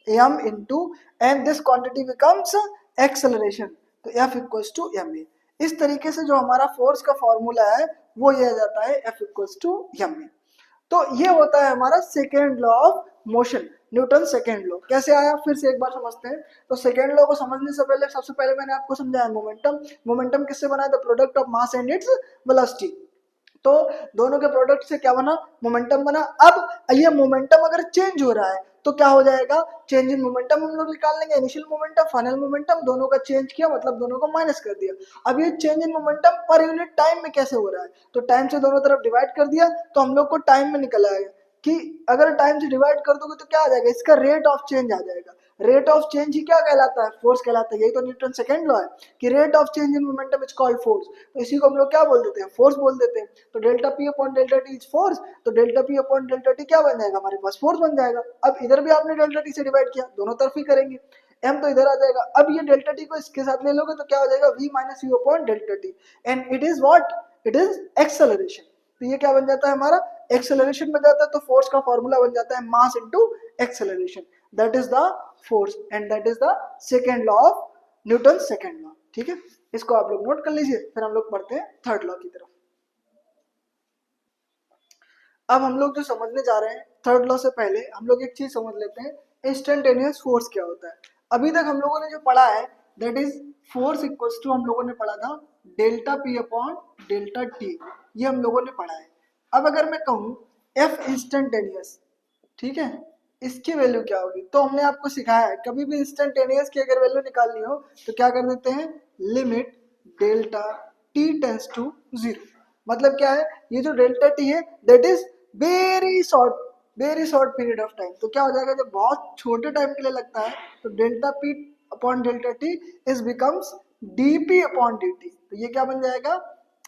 m into and this quantity becomes acceleration, तो F इक्वल्स टू ma। इस तरीके से जो हमारा फोर्स का फॉर्मूला है वो ये आ जाता है F इक्वल्स टू ma। तो ये होता है हमारा second law of motion, Newton second law. कैसे आया फिर से एक बार समझते हैं। तो सेकेंड लॉ को समझने से पहले सबसे पहले मैंने आपको समझाया मोमेंटम। मोमेंटम किससे बना है, the product of mass and its velocity. तो दोनों के प्रोडक्ट से क्या बना, मोमेंटम बना। अब ये मोमेंटम अगर चेंज हो रहा है तो क्या हो जाएगा, चेंज इन मोमेंटम हम लोग निकाल लेंगे, इनिशियल मोमेंटम फाइनल मोमेंटम दोनों का चेंज किया, मतलब दोनों को माइनस कर दिया। अब ये change in momentum per unit time में कैसे हो रहा है, तो टाइम से दोनों तरफ डिवाइड कर दिया तो हम लोग को टाइम में निकल आएगा कि अगर टाइम से डिवाइड कर दोगे तो क्या आ जाएगा, इसका रेट ऑफ चेंज आ जाएगा। रेट ऑफ चेंज ही क्या कहलाता है, फोर्स कहलाता है। यही तो न्यूटन सेकंड लॉ है कि rate of change in momentum is called force. तो इसी को हम लोग क्या बोल देते हैं, फोर्स बोल देते हैं। तो delta P upon delta T is force, तो delta P upon delta T क्या बन जाएगा, हमारे पास फोर्स बन जाएगा। अब इधर भी आपने डेल्टा टी से डिवाइड किया, दोनों तरफ ही करेंगे, m तो इधर आ जाएगा। अब ये डेल्टा टी को इसके साथ ले लोगे तो क्या हो जाएगा, v minus you upon delta T, and it is what, it is acceleration. तो ये क्या बन जाता है हमारा, एक्सेलरेशन बन जाता है। तो फोर्स का फॉर्मूला बन जाता है mass into acceleration, that is the force and that is the second law of Newton second law. ठीक है, इसको आप लोग नोट कर लीजिए, फिर हम लोग पढ़ते हैं थर्ड लॉ की तरफ। अब हम लोग जो समझने जा रहे हैं थर्ड लॉ से पहले हम लोग एक चीज समझ लेते हैं, इंस्टेंटेनियस फोर्स क्या होता है। अभी तक हम लोगों ने जो पढ़ा है that is force equals to, हम लोगों ने पढ़ा था delta P upon delta t, ये हम लोगों ने पढ़ा है। अब अगर मैं कहूँ एफ इंस्टेंटेनियस, ठीक है, इसकी वैल्यू क्या होगी, तो हमने आपको सिखाया है कभी भी इंस्टेंटेनियस की अगर वैल्यू निकालनी हो तो क्या कर देते हैं, limit delta t tends to zero. मतलब क्या है, ये जो डेल्टा टी है that is very short period of time. तो क्या हो जाएगा, जब बहुत छोटे टाइम के लिए लगता है तो delta P upon delta T is becomes DP upon D T. तो ये क्या बन जाएगा,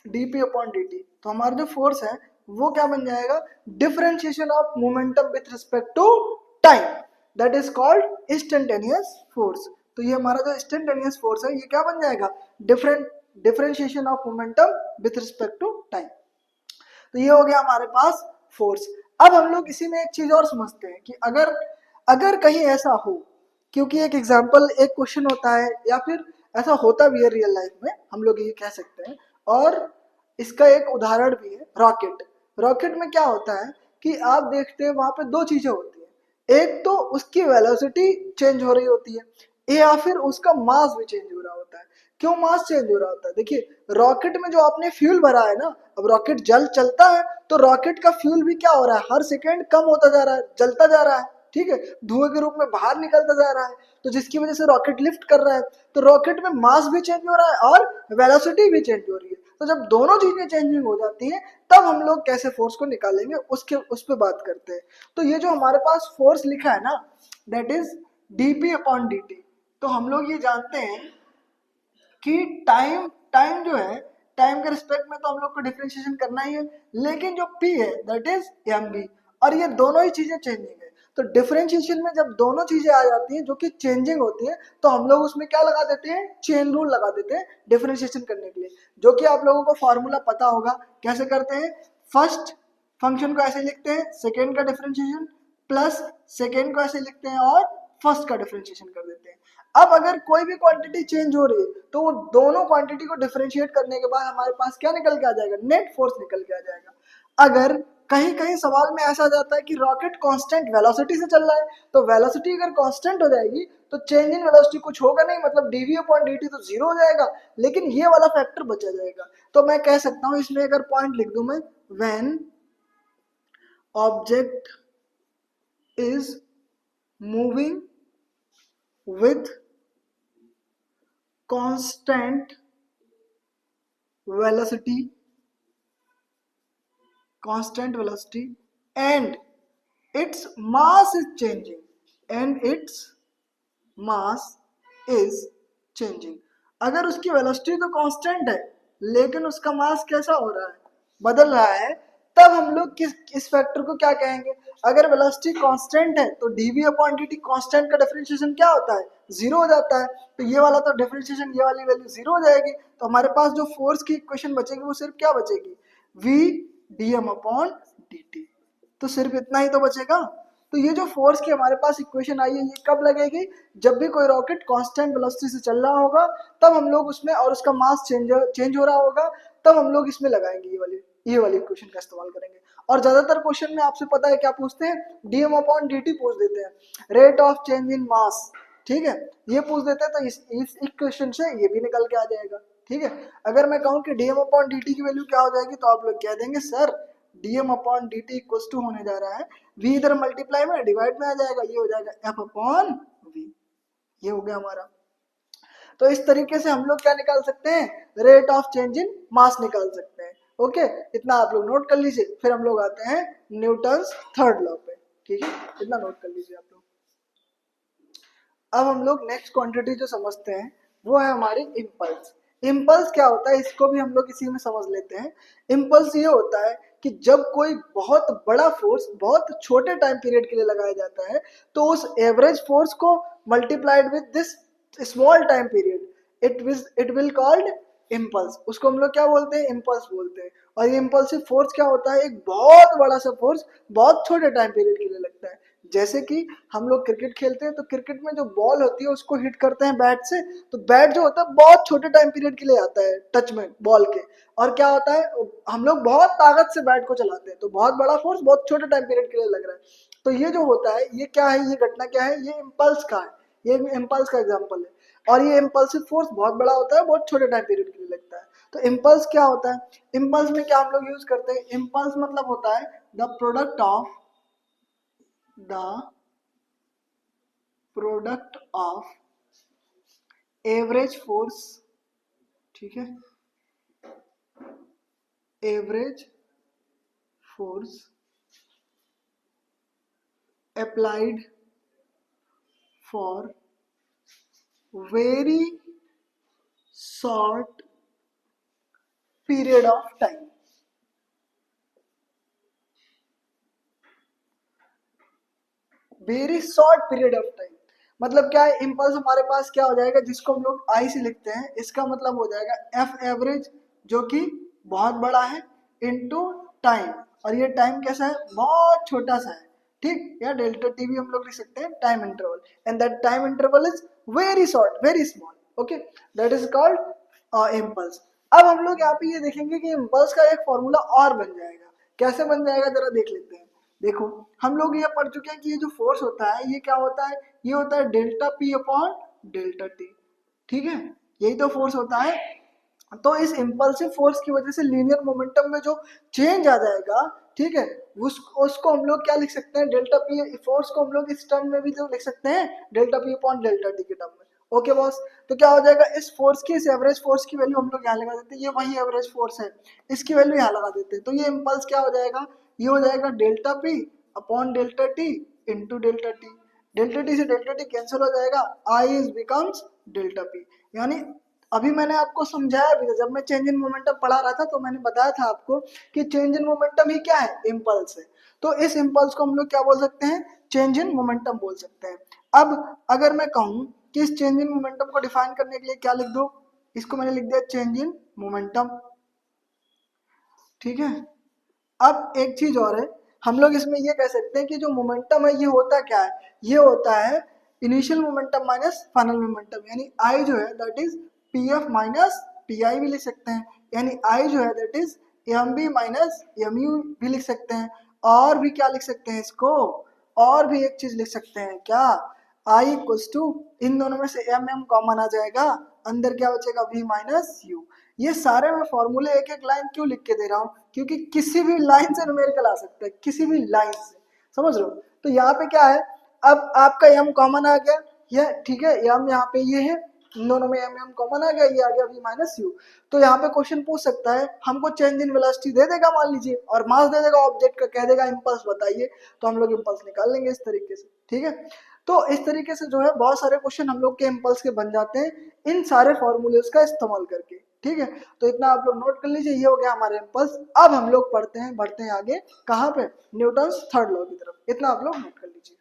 डीपी अपॉन डी टी। तो हमारा जो फोर्स है वो क्या बन जाएगा, differentiation of momentum with respect to time, that is called instantaneous force. तो ये हमारा जो इंस्टेंटेनियस फोर्स है ये क्या बन जाएगा, differentiation of momentum with respect to time. तो ये हो गया हमारे पास फोर्स। अब हम लोग इसी में एक चीज और समझते हैं कि अगर कहीं ऐसा हो, क्योंकि एक एग्जांपल, एक क्वेश्चन होता है या फिर ऐसा होता भी है रियल लाइफ में, हम लोग ये कह सकते हैं, और इसका एक उदाहरण भी है रॉकेट। रॉकेट में क्या होता है कि आप देखते हैं वहां पे दो चीजें होती है, एक तो उसकी वेलोसिटी चेंज हो रही होती है या फिर उसका मास भी चेंज हो रहा होता है। क्यों मास चेंज हो रहा होता है, देखिए रॉकेट में जो आपने फ्यूल भरा है ना, अब रॉकेट चलता है तो रॉकेट का फ्यूल भी क्या हो रहा है, हर सेकेंड कम होता जा रहा है, जलता जा रहा है, ठीक है, धुएं के रूप में बाहर निकलता जा रहा है। तो जिसकी वजह से रॉकेट लिफ्ट कर रहा है, तो रॉकेट में मास भी चेंज हो रहा है और वेलोसिटी भी चेंज हो रही है। तो जब दोनों चीजें चेंजिंग हो जाती हैं तब हम लोग कैसे फोर्स को निकालेंगे उस पर बात करते हैं। तो ये जो हमारे पास फोर्स लिखा है ना, that is DP upon D T. तो हम लोग ये जानते हैं कि टाइम जो है, टाइम के रिस्पेक्ट में तो हम लोग को डिफरेंशिएशन करना ही है, लेकिन जो पी है दैट इज एम बी, और ये दोनों ही चीजें चेंजिंग है। तो डिफरेंशिएशन में जब दोनों चीजें आ जाती हैं जो कि चेंजिंग होती है तो हम लोग उसमें क्या लगा देते हैं, चेन रूल लगा देते हैं डिफरेंशिएशन करने के लिए, जो कि आप लोगों को फॉर्मूला पता होगा कैसे करते हैं। फर्स्ट फंक्शन को ऐसे लिखते हैं, सेकेंड का डिफरेंशिएशन प्लस सेकेंड को ऐसे लिखते हैं और फर्स्ट का डिफरेंशिएशन कर देते हैं। अब अगर कोई भी क्वांटिटी चेंज हो रही है तो वो दोनों क्वांटिटी को डिफरेंशिएट करने के बाद हमारे पास क्या निकल के आ जाएगा, नेट फोर्स निकल के आ जाएगा। अगर कहीं कहीं सवाल में ऐसा जाता है कि रॉकेट कांस्टेंट वेलोसिटी से चल रहा है, तो वेलोसिटी अगर कांस्टेंट हो जाएगी तो चेंज इन वेलोसिटी कुछ होगा नहीं, मतलब डीवी अपॉन डी टी तो जीरो हो जाएगा, लेकिन ये वाला फैक्टर बचा जाएगा। तो मैं कह सकता हूं इसमें अगर पॉइंट लिख दूं मैं, when object is moving with constant velocity and its mass is changing अगर उसकी वेलोसिटी तो कांस्टेंट है लेकिन उसका मास कैसा हो रहा है, बदल रहा है, तब हम लोग इस फैक्टर को क्या कहेंगे, अगर वेलोसिटी कांस्टेंट है तो dv अपॉन dt कांस्टेंट का डिफरेंशिएशन क्या होता है, जीरो हो जाता है। तो ये वाला तो डिफरेंशिएशन, ये वाली वैल्यू जीरो हो जाएगी, तो हमारे पास जो फोर्स की इक्वेशन बचेगी वो सिर्फ क्या बचेगी, v dm अपॉन dt। तो सिर्फ इतना ही तो बचेगा। तो ये जो फोर्स की हमारे पास इक्वेशन आई है ये कब लगेगी, जब भी कोई रॉकेट कांस्टेंट वेलोसिटी से चल रहा होगा तब हम लोग उसमें, और उसका मास चेंज हो रहा होगा तब हम लोग इसमें लगाएंगे, ये वाली इक्वेशन का इस्तेमाल करेंगे। और ज्यादातर क्वेश्चन में आपसे पता है क्या पूछते हैं, डीएम अपॉन dt पूछ देते हैं, रेट ऑफ चेंज इन मास, ठीक है, ये पूछ देते हैं। तो इस इक्वेशन से ये भी निकल के आ जाएगा, ठीक है। अगर मैं कहूँ कि डीएम अपॉन dt की वैल्यू क्या हो जाएगी, तो आप लोग कह देंगे sir dm upon dt equal to होने जा रहा है v इधर मल्टीप्लाई में डिवाइड में आ जाएगा, ये हो जाएगा f अपॉन v, ये हो गया हमारा। तो इस तरीके से हम लोग क्या निकाल सकते हैं, रेट ऑफ चेंज इन मास निकाल सकते हैं। ओके, इतना आप लोग नोट कर लीजिए, फिर हम लोग आते हैं न्यूटन्स थर्ड लॉ पे, ठीक है, इतना नोट कर लीजिए आप लोग। अब हम लोग नेक्स्ट क्वांटिटी जो समझते हैं वो है हमारी इम्पल्स। इम्पल्स क्या होता है इसको भी हम लोग इसी में समझ लेते हैं। इम्पल्स ये होता है कि जब कोई बहुत बड़ा फोर्स बहुत छोटे टाइम पीरियड के लिए लगाया जाता है तो उस एवरेज फोर्स को multiplied with this small time period it will called impulse, उसको हम लोग क्या बोलते हैं, इम्पल्स बोलते हैं। और ये इम्पल्सिव फोर्स क्या होता है, एक बहुत बड़ा सा फोर्स बहुत छोटे टाइम पीरियड के लिए लगता है। जैसे कि हम लोग क्रिकेट खेलते हैं तो क्रिकेट में जो बॉल होती है उसको हिट करते हैं बैट से, तो बैट जो होता है बहुत छोटे टाइम पीरियड के लिए आता है टच में बॉल के, और क्या होता है हम लोग बहुत ताकत से बैट को चलाते हैं तो बहुत बड़ा फोर्स बहुत छोटे टाइम पीरियड के लिए लग रहा है। तो ये जो होता है ये क्या है, ये घटना क्या है, ये इम्पल्स का है, ये इम्पल्स का एग्जाम्पल है। और ये इम्पल्सिव फोर्स बहुत बड़ा होता है, बहुत छोटे टाइम पीरियड के लिए लगता है। तो इम्पल्स क्या होता है, इम्पल्स में क्या हम लोग यूज करते हैं, इम्पल्स मतलब होता है the product of average force, ठीक है, average force applied for very short period of time. Very short period of time मतलब क्या है, इम्पल्स हमारे पास क्या हो जाएगा, जिसको हम लोग आई से लिखते हैं, इसका मतलब हो जाएगा एफ एवरेज जो कि बहुत बड़ा है इनटू टाइम, और ये टाइम कैसा है, बहुत छोटा सा है, ठीक, या डेल्टा टी भी हम लोग लिख सकते हैं time interval, and that time interval is very short very small, okay, that is called impulse. अब हम लोग यहाँ पे ये देखेंगे कि इम्पल्स का एक फॉर्मूला और बन जाएगा, कैसे बन जाएगा जरा देख लेते हैं। देखो हम लोग ये पढ़ चुके हैं कि ये जो फोर्स होता है ये क्या होता है, ये होता है delta P upon delta T, ठीक है, यही तो फोर्स होता है। तो इस इम्पल्सिव फोर्स की वजह से लीनियर मोमेंटम में जो चेंज आ जाएगा, ठीक है, उसको हम लोग क्या लिख सकते हैं, डेल्टा पी फोर्स को हम लोग इस टर्म में भी तो लिख सकते हैं delta P upon delta T के टर्म में। ओके बॉस, तो क्या हो जाएगा, इस फोर्स की, इस एवरेज फोर्स की वैल्यू हम लोग यहाँ लगा देते हैं, ये वही एवरेज फोर्स है, इसकी वैल्यू यहाँ लगा देते हैं, तो ये इम्पल्स क्या हो जाएगा, ये हो जाएगा delta P upon delta T into delta T, delta T से डेल्टा टी कैंसिल हो जाएगा, I is becomes delta P. यानी अभी मैंने आपको समझाया भी था, जब मैं चेंज इन मोमेंटम पढ़ा रहा था तो मैंने बताया था आपको कि चेंज इन मोमेंटम ही क्या है, इम्पल्स है। तो इस इम्पल्स को हम लोग क्या बोल सकते हैं, चेंज इन मोमेंटम बोल सकते हैं। अब अगर मैं कहूँ कि इस चेंज इन मोमेंटम को डिफाइन करने के लिए क्या लिख दो, इसको मैंने लिख दिया चेंज इन मोमेंटम, ठीक है। अब एक चीज और है, हम लोग इसमें ये कह सकते हैं कि जो मोमेंटम है ये होता क्या है, ये होता है initial momentum minus final momentum, यानी आई जो है that is P F minus P I भी लिख सकते हैं, यानी आई जो है that is M V minus M U भी लिख सकते हैं। और भी क्या लिख सकते हैं इसको, और भी एक चीज लिख सकते हैं क्या, आई इक्वल्स टू, इन दोनों में से एम एम कॉमन आ जाएगा, अंदर क्या बचेगा वी माइनस यू। ये सारे मैं फॉर्मूले एक एक लाइन क्यों लिख के दे रहा हूँ, क्योंकि किसी भी लाइन से न्यूमेरिकल आ सकता है, किसी भी लाइन से, समझ रहे हो। तो यहाँ पे क्या है, अब आपका एम कॉमन आ गया, ये ठीक है, एम यहाँ पे ये है, इन दोनों में एम एम कॉमन आ गया, ये आ गया वी माइनस यू। तो यहाँ पे क्वेश्चन पूछ सकता है, हमको चेंज इन वेलोसिटी दे देगा मान लीजिए, और मास दे देगा ऑब्जेक्ट का, कह देगा इम्पल्स बताइए, तो हम लोग इम्पल्स निकाल लेंगे इस तरीके से, ठीक है। तो इस तरीके से जो है बहुत सारे क्वेश्चन हम लोग के इम्पल्स के बन जाते हैं इन सारे फॉर्मूलेस का इस्तेमाल करके। ठीक है, तो इतना आप लोग नोट कर लीजिए, ये हो गया हमारे इम्पल्स। अब हम लोग बढ़ते हैं आगे कहाँ पे, न्यूटन्स थर्ड लॉ की तरफ, इतना आप लोग नोट कर लीजिए।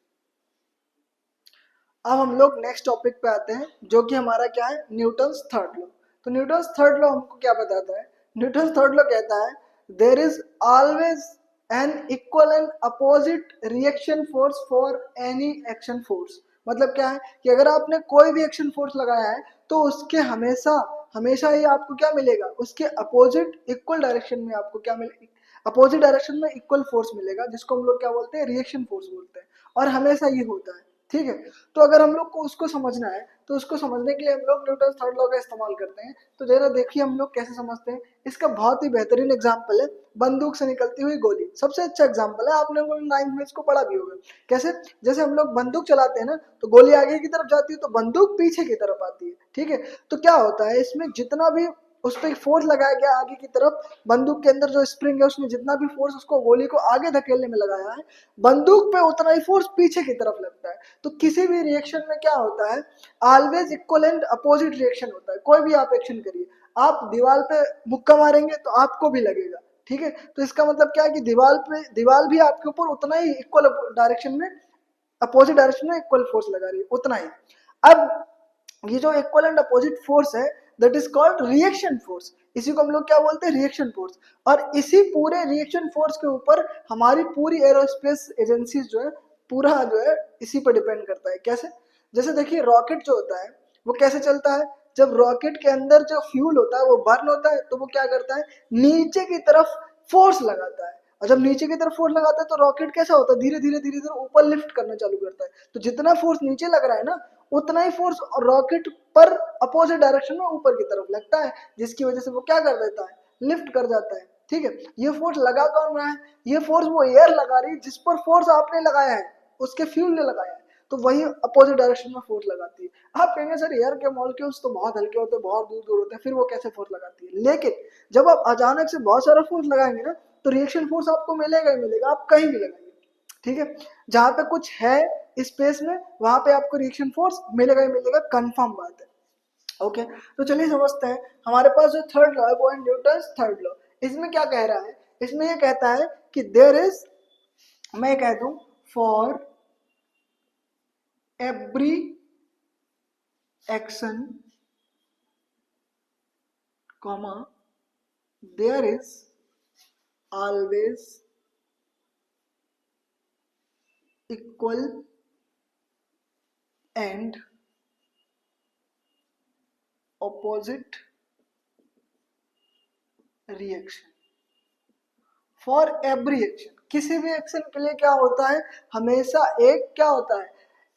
अब हम लोग नेक्स्ट टॉपिक पे आते हैं जो कि हमारा क्या है, न्यूटन्स थर्ड लॉ। तो न्यूटन्स थर्ड लॉ हमको क्या बताता है, न्यूटन्स थर्ड लॉ कहता है there is always an equal and opposite reaction force for any action force. मतलब क्या है कि अगर आपने कोई भी एक्शन फोर्स लगाया है तो उसके हमेशा हमेशा ही आपको क्या मिलेगा, उसके अपोजिट इक्वल डायरेक्शन में आपको क्या मिलेगा, अपोजिट डायरेक्शन में इक्वल फोर्स मिलेगा, जिसको हम लोग क्या बोलते हैं, रिएक्शन फोर्स बोलते हैं, और हमेशा ये होता है। ठीक है, तो अगर हम लोग को उसको समझना है तो उसको समझने के लिए हम लोग न्यूटन थर्ड लॉ का इस्तेमाल करते हैं। तो जरा देखिए हम लोग कैसे समझते हैं, इसका बहुत ही बेहतरीन एग्जांपल है बंदूक से निकलती हुई गोली। सबसे अच्छा एग्जांपल है, आप लोगों ने 9th में इसको पढ़ा भी होगा। कैसे, जैसे हम लोग बंदूक चलाते हैं ना, तो गोली आगे की तरफ जाती है तो बंदूक पीछे की तरफ आती है। ठीक है, तो क्या होता है इसमें, जितना भी उस पर फोर्स लगाया गया आगे की तरफ, बंदूक के अंदर जो स्प्रिंग है उसमें जितना भी फोर्स उसको गोली को आगे धकेलने में लगाया है, बंदूक पे उतना ही फोर्स पीछे की तरफ लगता है। तो किसी भी रिएक्शन में क्या होता है, always equal and opposite reaction होता है। कोई भी आप एक्शन करिए, आप दीवार पे मुक्का मारेंगे तो आपको भी लगेगा। ठीक है, तो इसका मतलब क्या है कि दीवार भी आपके ऊपर उतना ही इक्वल डायरेक्शन में, अपोजिट डायरेक्शन में इक्वल फोर्स लगा रही है, उतना ही। अब ये जो इक्वल एंड अपोजिट फोर्स है that is called reaction force, इसी को हम लोग क्या बोलते हैं, रिएक्शन फोर्स। और इसी पूरे रिएक्शन फोर्स के ऊपर हमारी पूरी एरोस्पेस एजेंसीज जो है, पूरा जो है इसी पर डिपेंड करता है। कैसे, जैसे देखिए रॉकेट जो होता है वो कैसे चलता है, जब रॉकेट के अंदर जो फ्यूल होता है वो बर्न होता है तो वो क्या करता है, नीचे की तरफ फोर्स लगाता है, और जब नीचे की तरफ फोर्स लगाता है तो रॉकेट कैसा होता है, धीरे धीरे धीरे धीरे ऊपर लिफ्ट करना चालू करता है। तो जितना फोर्स नीचे लग रहा है ना, उतना ही फोर्स रॉकेट पर अपोजिट डायरेक्शन में ऊपर की तरफ लगता है, जिसकी वजह से वो क्या कर देता है, लिफ्ट कर जाता है। ठीक है, ये फोर्स लगा कौन रहा है, ये फोर्स वो एयर लगा रही है जिस पर फोर्स आपने लगाया है, उसके फ्यूल ने लगाया है, तो वही अपोजिट डायरेक्शन में फोर्स लगाती है। आप कहेंगे सर एयर के मॉलिक्यूल्स तो बहुत हल्के होते हैं, बहुत दूर दूर होते हैं, फिर वो कैसे फोर्स लगाती है, लेकिन जब आप अचानक से बहुत सारा फोर्स लगाएंगे ना, तो रिएक्शन फोर्स आपको मिलेगा ही मिलेगा, आप कहीं भी लगाएंगे। ठीक है, जहां पे कुछ है स्पेस में वहां पे आपको रिएक्शन फोर्स मिलेगा ही मिलेगा, कंफर्म बात है। ओके, तो चलिए समझते हैं। हमारे पास जो थर्ड लॉ है वो है न्यूटन्स थर्ड लॉ। इसमें क्या कह रहा है, इसमें ये कहता है कि देयर इज, मैं कह दूं, for every action comma there is always equal and opposite reaction for every action. किसी भी एक्शन के लिए क्या होता है, हमेशा एक क्या होता है,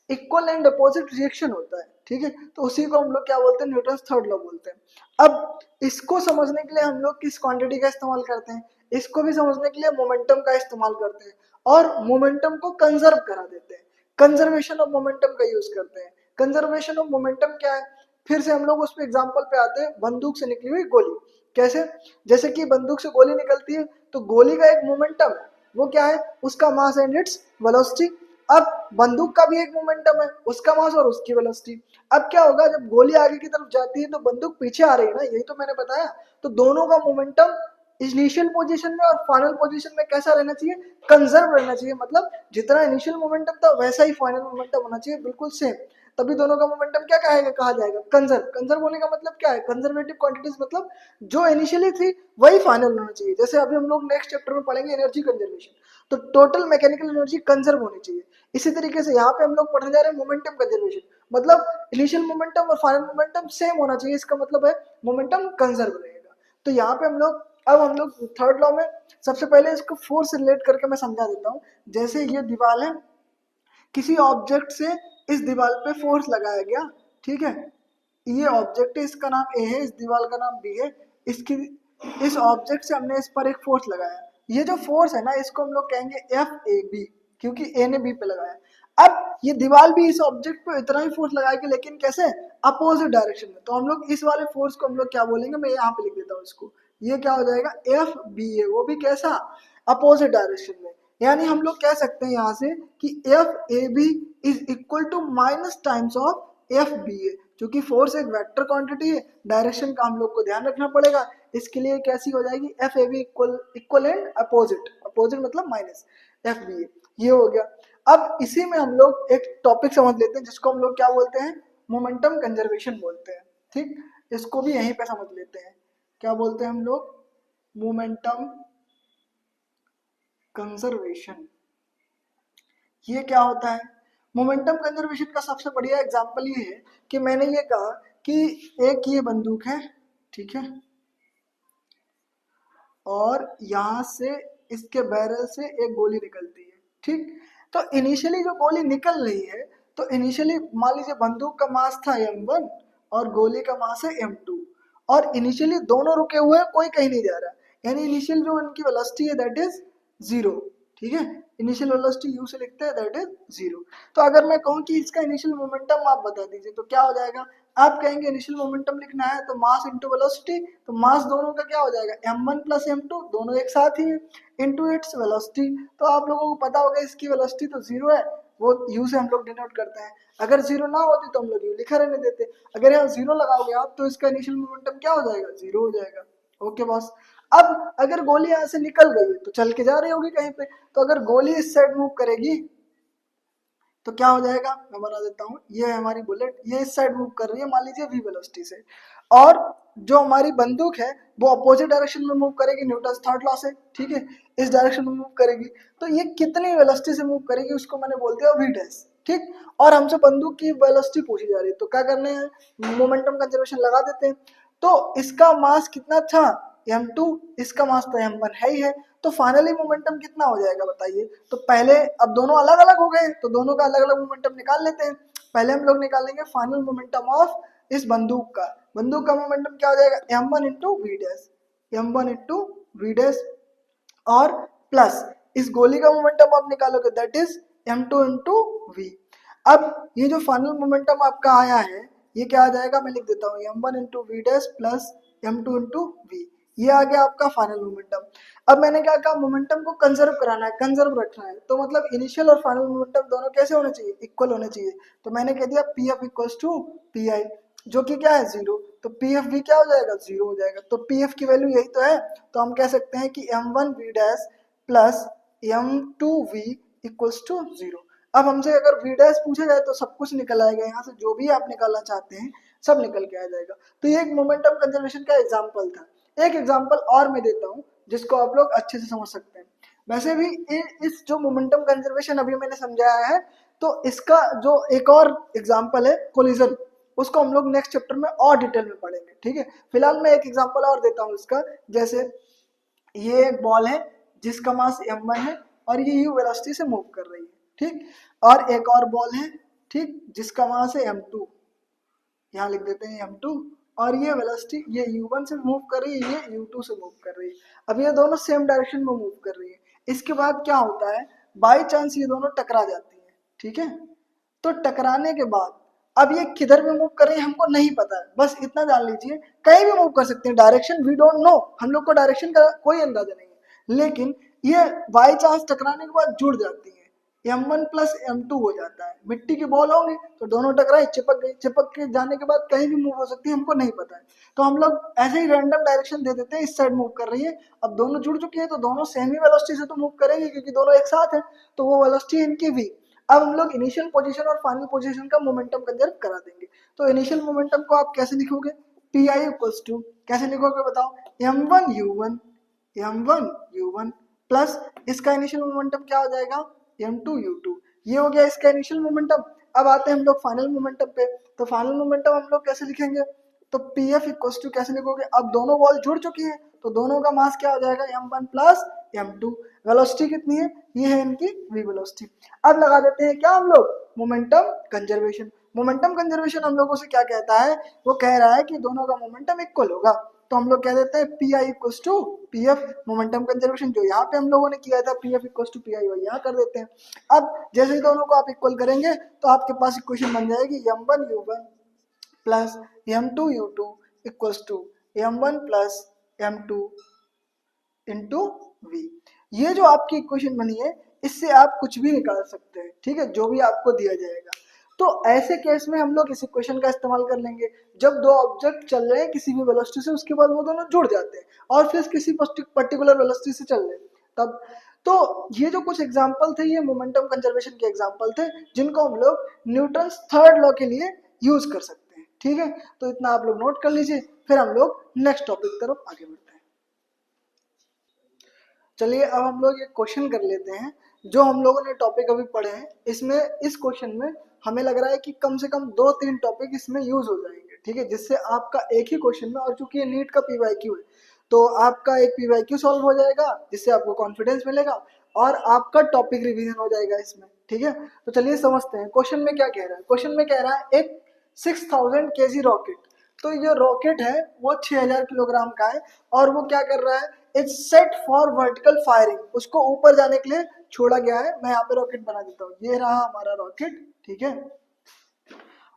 इक्वल एंड अपोजिट रिएक्शन होता है। ठीक है, तो उसी को हम लोग क्या बोलते हैं, न्यूटन्स थर्ड लॉ बोलते हैं। अब इसको समझने के लिए हम लोग किस क्वांटिटी का इस्तेमाल करते हैं, इसको भी समझने के लिए मोमेंटम का इस्तेमाल करते हैं, और मोमेंटम को कंजर्व करा देते हैं, कंजर्वेशन ऑफ मोमेंटम का यूज करते हैं। कंजर्वेशन ऑफ मोमेंटम क्या है, फिर से हम लोग उस पर एग्जाम्पल पे आते हैं, बंदूक से निकली हुई गोली। कैसे, जैसे कि बंदूक से गोली निकलती है तो गोली का एक मोमेंटम है, वो क्या है, उसका मास एंड इट्स वेलोसिटी। अब बंदूक का भी एक मोमेंटम है, उसका मास और उसकी वेलोसिटी। अब क्या होगा, जब गोली आगे की तरफ जाती है तो बंदूक पीछे आ रही है ना, यही तो मैंने बताया। तो दोनों का मोमेंटम इनिशियल पोजीशन में और फाइनल पोजीशन में कैसा रहना चाहिए, कंजर्व रहना चाहिए। मतलब जितना इनिशियल मोमेंटम था वैसा ही फाइनल मोमेंटम होना चाहिए, बिल्कुल सेम। तभी दोनों का मोमेंटम क्या कहा जाएगा, कंजर्व। कंजर्व होने का मतलब क्या है, कंजर्वेटिव क्वांटिटीज, मतलब जो इनिशियली थी वही फाइनल होना चाहिए। जैसे अभी हम लोग नेक्स्ट चैप्टर में पढ़ेंगे एनर्जी कंजर्वेशन, तो टोटल मैकेनिकल एनर्जी कंजर्व होनी चाहिए। इसी तरीके से यहाँ पे हम लोग पढ़ने जा रहे हैं मोमेंटम कंजर्वेशन, मतलब इनिशियल मोमेंटम और फाइनल मोमेंटम सेम होना चाहिए, इसका मतलब है मोमेंटम कंजर्व रहेगा। तो यहाँ पे हम लोग, अब हम लोग थर्ड लॉ में सबसे पहले इसको फोर्स से रिलेट करके मैं समझा देता हूँ। जैसे ये दीवार है, किसी ऑब्जेक्ट से इस दीवार पे फोर्स लगाया गया। ठीक है, ये ऑब्जेक्ट है, इसका नाम ए है, इस दीवार का नाम बी है, इसकी, इस ऑब्जेक्ट से हमने इस पर एक फोर्स लगाया। ये जो फोर्स है ना, इसको हम लोग कहेंगे एफ ए बी, क्योंकि ए ने बी पे लगाया। अब ये दीवार भी इस ऑब्जेक्ट पे इतना ही फोर्स लगाएगी, लेकिन कैसे, अपोजिट डायरेक्शन में। तो हम लोग इस वाले फोर्स को हम लोग क्या बोलेंगे, मैं यहाँ पे लिख देता हूँ इसको, ये क्या हो जाएगा, एफ बी ए, वो भी कैसा, अपोजिट डायरेक्शन में। यानी हम लोग कह सकते हैं यहाँ से कि F A B is equal to minus times of F B A, क्योंकि फोर्स एक वेक्टर क्वांटिटी है, डायरेक्शन का हम लोग को ध्यान रखना पड़ेगा। इसके लिए कैसी हो जाएगी, F A B equal and opposite, opposite मतलब माइनस एफ बी ए, ये हो गया। अब इसी में हम लोग एक टॉपिक समझ लेते हैं जिसको हम लोग क्या बोलते हैं, मोमेंटम कंजर्वेशन बोलते हैं। ठीक, इसको भी यहीं पे समझ लेते हैं, क्या बोलते हैं हम लोग, मोमेंटम कंजर्वेशन। ये क्या होता है, मोमेंटम कंजर्वेशन का सबसे बढ़िया एग्जांपल ये है कि मैंने ये कहा कि एक ये बंदूक है, ठीक है, और यहां से इसके बैरल से एक गोली निकलती है। ठीक, तो इनिशियली जो गोली निकल रही है, तो इनिशियली मान लीजिए बंदूक का मास था m1 और गोली का मास है m2, और इनिशियली दोनों रुके हुए हैं, कोई कहीं नहीं जा रहा, यानी इनिशियल जो इनकी वेलोसिटी है दैट इज 0। ठीक है, इनिशियल वेलोसिटी u से लिखते हैं दैट इज 0। तो अगर मैं कहूँ कि इसका इनिशियल मोमेंटम आप बता दीजिए तो क्या हो जाएगा, आप कहेंगे इनिशियल मोमेंटम लिखना है तो मास इंटू वेलोसिटी, तो मास दोनों का क्या हो जाएगा, m1 प्लस m2, दोनों एक साथ ही है, इंटू इट्स वेलोसिटी। तो आप लोगों को पता होगा इसकी वेलोसिटी तो 0 है, वो u से हम लोग डिनोट करते हैं। अगर 0 ना होती तो हम लोग u लिखा रहने देते, अगर यहाँ 0 लगाओगे आप तो इसका इनिशियल मोमेंटम क्या हो जाएगा, 0 हो जाएगा। Okay boss. अब अगर गोली यहाँ से निकल गई तो चल के जा रही होगी कहीं पे, तो अगर गोली इस साइड मूव करेगी तो क्या हो जाएगा, मैं बना देता हूँ, ये है हमारी बुलेट, ये इस साइड मूव कर रही है मान लीजिए v वेलोसिटी से, और जो हमारी बंदूक है वो अपोजिट डायरेक्शन में मूव करेगी न्यूटन थर्ड लॉ से। ठीक है, इस डायरेक्शन में मूव करेगी, तो ये कितनी वेलोसिटी से मूव करेगी उसको मैंने बोल दिया v डैश। ठीक, और हमसे बंदूक की वेलोसिटी पूछी जा रही है, तो क्या करने हैं, मोमेंटम कंजर्वेशन लगा देते हैं। तो इसका मास कितना था m2, इसका मास तो m1 है ही है, तो फाइनली मोमेंटम कितना हो जाएगा बताइए। तो पहले, अब दोनों अलग अलग हो गए तो दोनों का अलग अलग मोमेंटम निकाल लेते हैं। पहले हम लोग निकालेंगे फाइनल मोमेंटम ऑफ इस बंदूक का, बंदूक का मोमेंटम क्या हो जाएगा, m1 into V dash, m1 into V dash, और प्लस इस गोली का मोमेंटम आप निकालोगे that is m2 into we. अब ये जो फाइनल मोमेंटम आपका आया है ये क्या आ जाएगा, मैं लिख देता हूँ m1 into V dash plus m2 into V, ये आ गया आपका फाइनल मोमेंटम। अब मैंने क्या कहा, मोमेंटम को कंजर्व कराना है, कंजर्व रखना है, तो मतलब इनिशियल और फाइनल मोमेंटम दोनों कैसे होने चाहिए, इक्वल होने चाहिए। तो मैंने कह दिया P F equals to P I, जो कि क्या है 0, तो पी एफ भी क्या हो जाएगा, 0 हो जाएगा। तो पी एफ की वैल्यू यही तो है, तो हम कह सकते हैं कि m1 v dash plus m2 v equals to 0। अब हमसे अगर v डैश पूछा जाए तो सब कुछ निकल आएगा, यहाँ से जो भी आप निकालना चाहते हैं सब निकल के आ जाएगा। तो ये एक मोमेंटम कंजर्वेशन का एग्जाम्पल था। एक एग्जाम्पल और मैं देता हूँ जिसको आप लोग अच्छे से समझ सकते हैं। वैसे भी इस जो मोमेंटम कंजर्वेशन अभी मैंने समझाया है, तो इसका जो एक और एग्जाम्पल है कोलिजन, उसको हम लोग नेक्स्ट चैप्टर में और डिटेल में पढ़ेंगे। ठीक है, फिलहाल मैं एक एग्जाम्पल और देता हूँ इसका, जैसे ये एक बॉल है जिसका मास m1 है और ये u वेलोसिटी से मूव कर रही है। ठीक, और एक और बॉल है, ठीक, जिसका मास है m2, यहाँ लिख देते हैं m2, और ये वेलोसिटी ये u1 से मूव कर रही है, ये u2 से मूव कर रही है। अब ये दोनों सेम डायरेक्शन में मूव कर रही है। इसके बाद क्या होता है, बाई चांस ये दोनों टकरा जाती है। ठीक है, तो टकराने के बाद अब ये किधर में मूव कर रही है हमको नहीं पता है, बस इतना जान लीजिए कहीं भी मूव कर सकते हैं, डायरेक्शन वी डोंट नो, हम लोग को डायरेक्शन का कोई अंदाजा नहीं है, लेकिन ये बाई चांस टकराने के बाद जुड़ जाती है, m1 प्लस m2 हो जाता है। मिट्टी की बॉल होंगी तो दोनों टकराई, चिपक गई, चिपक के जाने के बाद कहीं भी मूव हो सकती है, हमको नहीं पता है, तो हम लोग ऐसे ही रैंडम डायरेक्शन दे देते हैं, इस साइड मूव कर रही है। अब दोनों जुड़ चुकी है तो दोनों सेम ही वेलोसिटी से तो मूव करेंगे क्योंकि दोनों एक साथ है, तो वो वेलोसिटी इनकी v। अब हम लोग इनिशियल पोजीशन और फाइनल पोजीशन का मोमेंटम कंजर्व करा देंगे। तो इनिशियल मोमेंटम को आप कैसे लिखोगे, पी आई इक्वल्स टू, कैसे लिखोगे बताओ, m1 u1 प्लस इसका इनिशियल मोमेंटम क्या हो जाएगा, m2 u2, ये हो गया इसका इनिशियल मोमेंटम। अब आते हैं हम लोग फाइनल मोमेंटम पे, तो फाइनल मोमेंटम हम लोग कैसे लिखेंगे, तो पी एफ इक्वल्स टू कैसे लिखोगे, अब दोनों बॉल जुड़ चुकी है तो दोनों का मास क्या हो जाएगा, m1 प्लस m2, वेलोसिटी कितनी है, ये है इनकी v वेलोसिटी। अब लगा देते हैं क्या हम लोग, मोमेंटम कंजर्वेशन। मोमेंटम कंजर्वेशन हम लोगों से क्या कहता है, वो कह रहा है कि दोनों का मोमेंटम इक्वल होगा, तो हम लोग कह देते हैं P I equals to P F. Momentum conservation जो यहाँ पे हम लोगों ने किया था P F equals to P I, वही यहाँ कर देते हैं। अब जैसे ही दोनों को आप इक्वल करेंगे तो आपके पास इक्वेशन बन जाएगी m1 u1 plus m2 u2 equals to m1 plus m2 into V. ये जो आपकी इक्वेशन बनी है इससे आप कुछ भी निकाल सकते हैं। ठीक है, जो भी आपको दिया जाएगा। तो ऐसे केस में हम लोग इस इक्वेशन का इस्तेमाल कर लेंगे। जब दो ऑब्जेक्ट चल रहे हैं किसी भी वेलोसिटी से, उसके बाद वो दोनों जुड़ जाते हैं और फिर किसी पर्टिकुलर वेलोसिटी से चल रहे हैं तब। तो ये जो कुछ एग्जांपल थे ये मोमेंटम कंजर्वेशन के एग्जांपल थे, जिनको हम लोग न्यूटन्स थर्ड लॉ के लिए यूज कर सकते हैं। ठीक है, तो इतना आप लोग नोट कर लीजिए, फिर हम लोग नेक्स्ट टॉपिक की तरफ आगे बढ़ते हैं। चलिए अब हम लोग एक क्वेश्चन कर लेते हैं जो हम लोगों ने टॉपिक अभी पढ़े हैं। इसमें इस क्वेश्चन में हमें लग रहा है कि कम से कम 2-3 टॉपिक इसमें यूज हो जाएंगे। ठीक है, जिससे आपका एक ही क्वेश्चन में, और चूंकि ये नीट का पीवाईक्यू है तो आपका एक पीवाईक्यू सॉल्व हो जाएगा, जिससे आपको कॉन्फिडेंस मिलेगा और आपका टॉपिक रिवीजन हो जाएगा इसमें। ठीक है, तो चलिए समझते हैं क्वेश्चन में क्या कह रहा है। क्वेश्चन में कह रहा है एक 6000 kg रॉकेट, तो ये रॉकेट है वो 6000 किलोग्राम का है और वो क्या कर रहा है, it's set for vertical firing, उसको ऊपर जाने के लिए छोड़ा गया है। मैं यहाँ पे रॉकेट बना देता हूँ, ये रहा हमारा रॉकेट। ठीक है,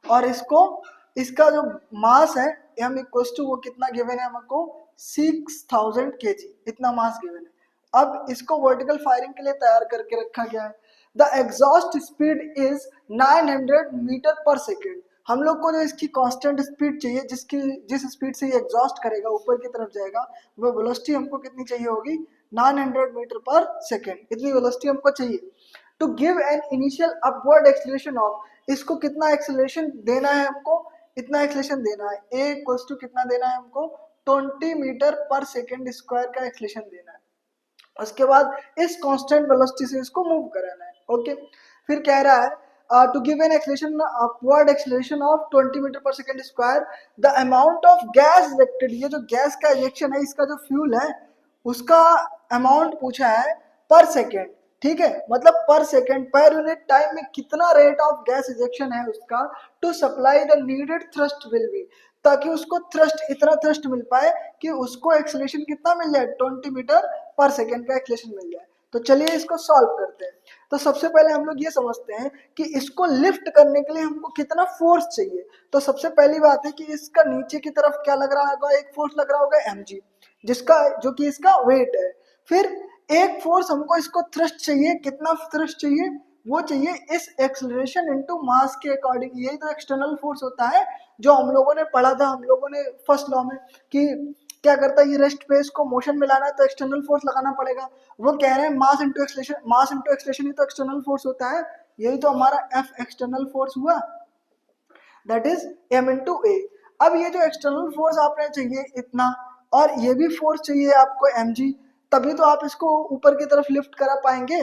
और इसको, इसका जो मास है m इक्वल्स टू, वो कितना गिवन है हमको, 6000 kg, इतना मास गिवन है। अब इसको वर्टिकल फायरिंग के लिए तैयार करके रखा गया है। The exhaust speed is 900 metre per second. हम लोग को जो इसकी कांस्टेंट स्पीड चाहिए, जिस स्पीड से ये एग्जॉस्ट करेगा ऊपर की तरफ जाएगा, वो वेलोसिटी हमको कितनी चाहिए होगी, 900 मीटर पर सेकेंड, इतनी वेलोसिटी हमको चाहिए। To give an initial upward acceleration of, इसको कितना एक्सीलरेशन देना है हमको, इतना एक्सीलरेशन देना है, a इक्वल्स टू कितना देना है हमको, 20 मीटर पर सेकेंड स्क्वायर का एक्सीलरेशन देना है। उसके बाद इस कांस्टेंट वेलोसिटी से इसको मूव कराना है। ओके, फिर कह रहा है to give an acceleration, upward acceleration of 20 metre per second square, the amount of gas ejected, ये जो गैस का इजेक्शन है, इसका जो फ्यूल है उसका अमाउंट पूछा है पर सेकेंड। ठीक है, मतलब पर सेकेंड, पर यूनिट टाइम में कितना रेट ऑफ गैस इजेक्शन है उसका, to supply the needed thrust will be, ताकि उसको थ्रस्ट, इतना थ्रस्ट मिल पाए कि उसको एक्सीलरेशन कितना मिल जाए, 20 मीटर पर सेकेंड का एक्सीलरेशन मिल जाए। तो चलिए इसको सॉल्व करते हैं। तो सबसे पहले हम लोग ये समझते हैं कि इसको लिफ्ट करने के लिए हमको कितना फोर्स चाहिए। तो सबसे पहली बात है कि इसका नीचे की तरफ क्या लग रहा होगा, एक फोर्स लग रहा होगा mg, जिसका, जो कि इसका वेट है। फिर एक फोर्स हमको इसको थ्रस्ट चाहिए, कितना थ्रस्ट चाहिए, वो चाहिए इस एक्सीलरेशन इनटू मास के अकॉर्डिंग। यही तो एक्सटर्नल फोर्स होता है जो हम लोगों ने पढ़ा था, हम लोगों ने फर्स्ट लॉ में, कि क्या करता है, ये रेस्ट पे इसको मोशन में लाना है तो एक्सटर्नल फोर्स लगाना पड़ेगा। वो कह रहे हैं mass into acceleration, mass into acceleration ही तो एक्सटर्नल फोर्स होता है, यही तो हमारा F एक्सटर्नल फोर्स हुआ, that is m into A. अब ये जो एक्सटर्नल फोर्स आपने चाहिए इतना, और ये भी फोर्स चाहिए आपको mg, तभी तो आप इसको ऊपर की तरफ लिफ्ट करा पाएंगे।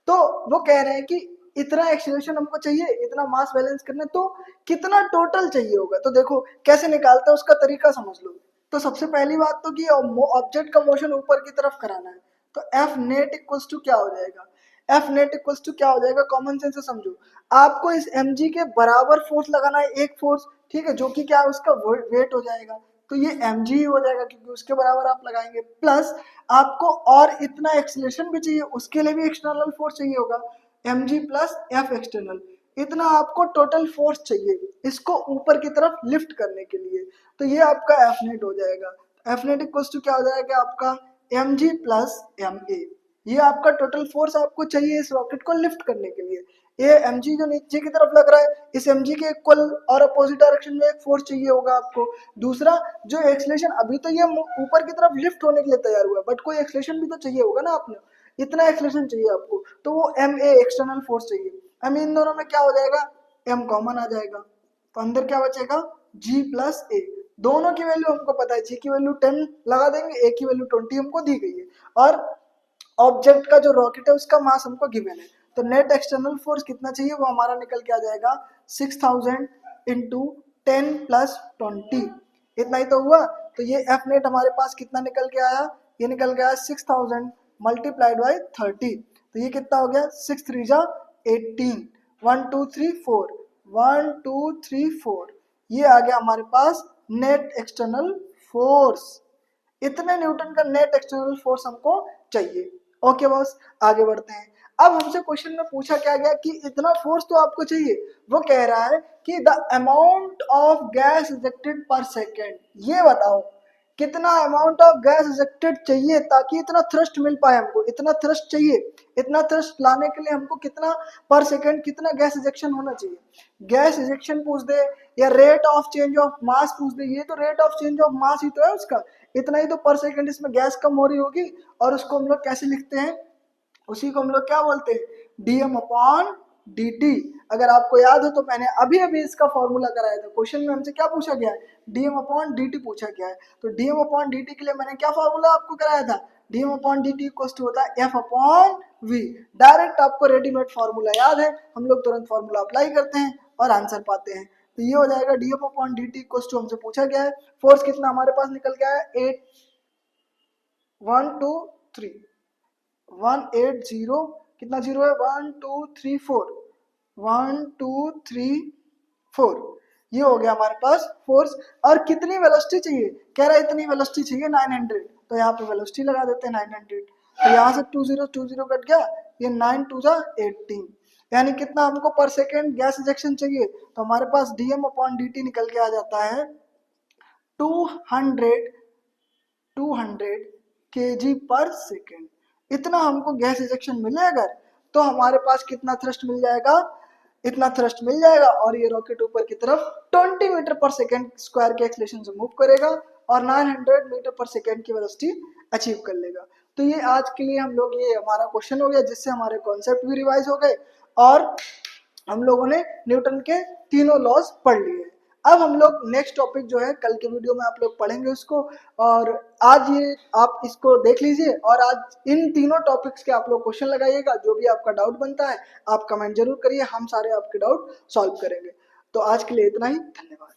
तो वो कह रहे हैं कि इतना एक्सीलरेशन हमको चाहिए, इतना मास बैलेंस करने, तो कितना टोटल चाहिए होगा। तो देखो कैसे निकालते हैं उसका तरीका समझ लो। तो सबसे पहली बात तो कि ऑब्जेक्ट का मोशन ऊपर की तरफ कराना है, तो F नेट इक्वल्स टू क्या हो जाएगा, F नेट इक्वल्स टू क्या हो जाएगा, कॉमन सेंस से समझो, आपको इस mg के बराबर फोर्स लगाना है, एक फोर्स। ठीक है, जो कि क्या है, उसका वेट हो जाएगा, तो ये mg ही हो जाएगा क्योंकि उसके बराबर आप लगाएंगे। प्लस आपको और इतना एक्सीलरेशन भी चाहिए, उसके लिए भी एक्सटर्नल फोर्स चाहिए होगा, mg प्लस F एक्सटर्नल, इतना आपको टोटल फोर्स चाहिए इसको ऊपर की तरफ लिफ्ट करने के लिए। तो ये आपका F नेट हो जाएगा। F नेट इक्वल्स टू क्या हो जाएगा आपका, mg प्लस ma, ये आपका टोटल फोर्स आपको चाहिए इस रॉकेट को लिफ्ट करने के लिए। ये mg जो नीचे की तरफ लग रहा है, इस mg के इक्वल और अपोजिट डायरेक्शन में एक फोर्स चाहिए होगा आपको। दूसरा, जो एक्सीलरेशन, अभी तो ये ऊपर की तरफ लिफ्ट होने के लिए तैयार हुआ, बट कोई एक्सीलरेशन भी तो चाहिए होगा ना, आपने इतना एक्सीलरेशन चाहिए आपको, तो वो ma एक्सटर्नल फोर्स चाहिए। अब इन दोनों में क्या हो जाएगा, m कॉमन आ जाएगा, तो अंदर क्या बचेगा, g प्लस a। दोनों की वैल्यू हमको पता है, g की वैल्यू 10 लगा देंगे, a की वैल्यू 20 हमको दी गई है, और ऑब्जेक्ट का जो रॉकेट है उसका मास हमको गिवन है। तो नेट एक्सटर्नल फोर्स कितना चाहिए, वो हमारा निकल के आ जाएगा 6000 इंटू 10 प्लस 20, इतना ही तो हुआ। तो ये F नेट हमारे पास कितना निकल के आया, ये निकल के आया 6000 मल्टीप्लाइड बाई 30, तो ये कितना हो गया, 6 3 जा 18, 1 2 3 4, 1 2 3 4, ये आ गया हमारे पास नेट एक्सटर्नल फोर्स। इतने न्यूटन का नेट एक्सटर्नल फोर्स हमको चाहिए। ओके बॉस, आगे बढ़ते हैं। अब हमसे क्वेश्चन में पूछा क्या गया कि इतना फोर्स तो आपको चाहिए, वो कह रहा है कि the amount of gas ejected पर सेकेंड, ये बताओ कितना अमाउंट ऑफ गैस इजेक्टेड चाहिए ताकि इतना थ्रस्ट मिल पाए हमको, इतना थ्रस्ट चाहिए, इतना थ्रस्ट लाने के लिए हमको कितना पर सेकंड कितना गैस इजेक्शन होना चाहिए। गैस इजेक्शन पूछ दे या rate of change of mass पूछ दे, ये तो rate of change of mass ही तो है उसका, इतना ही तो पर सेकंड इसमें गैस कम हो रही होगी। और उसको हम लोग कैसे लिखते हैं, उसी को हम लोग क्या बोलते हैं, डीएम अपॉन dt। अगर आपको याद हो तो मैंने अभी अभी इसका फॉर्मूला कराया था, क्वेश्चन में हमसे क्या पूछा गया है, डीएम अपॉन dt पूछा गया है। तो डीएम अपॉन dt के लिए मैंने क्या फॉर्मूला आपको कराया था, dm upon dt equal to होता है f अपॉन v। डायरेक्ट आपको रेडीमेड फॉर्मूला याद है, हम लोग तुरंत फॉर्मूला अप्लाई करते हैं और आंसर पाते हैं। तो ये हो जाएगा dm upon dt equal to, हमसे पूछा गया है फोर्स कितना हमारे पास निकल गया है 8 1 2 3 180, कितना जीरो है 1 2 3 4 1 2 3 4, ये हो गया हमारे पास फोर्स। और कितनी वेलोसिटी चाहिए, कह रहा है इतनी वेलोसिटी चाहिए 900, तो यहाँ पे वेलोसिटी लगा देते हैं 900। तो यहाँ से 20 कट गया, ये 9 2 जा 18, यानी कितना हमको पर सेकेंड गैस इंजेक्शन चाहिए। तो हमारे पास डीएम अपॉन dt निकल के आ जाता है 200 kg पर सेकेंड। इतना हमको गैस इंजेक्शन मिले अगर, तो हमारे पास कितना थ्रस्ट मिल जाएगा, इतना थ्रस्ट मिल जाएगा। और ये रॉकेट ऊपर की तरफ 20 मीटर पर सेकेंड स्क्वायर के एक्सेलरेशन से मूव करेगा और 900 मीटर पर सेकेंड की वेलोसिटी अचीव कर लेगा। तो ये आज के लिए हम लोग, ये हमारा क्वेश्चन हो गया, जिससे हमारे कॉन्सेप्ट भी रिवाइज हो गए और हम लोगों ने न्यूटन के तीनों लॉज पढ़ लिए। अब हम लोग नेक्स्ट टॉपिक जो है कल के वीडियो में आप लोग पढ़ेंगे उसको, और आज ये आप इसको देख लीजिए और आज इन तीनों टॉपिक्स के आप लोग क्वेश्चन लगाइएगा, जो भी आपका डाउट बनता है आप कमेंट जरूर करिए, हम सारे आपके डाउट सॉल्व करेंगे। तो आज के लिए इतना ही, धन्यवाद।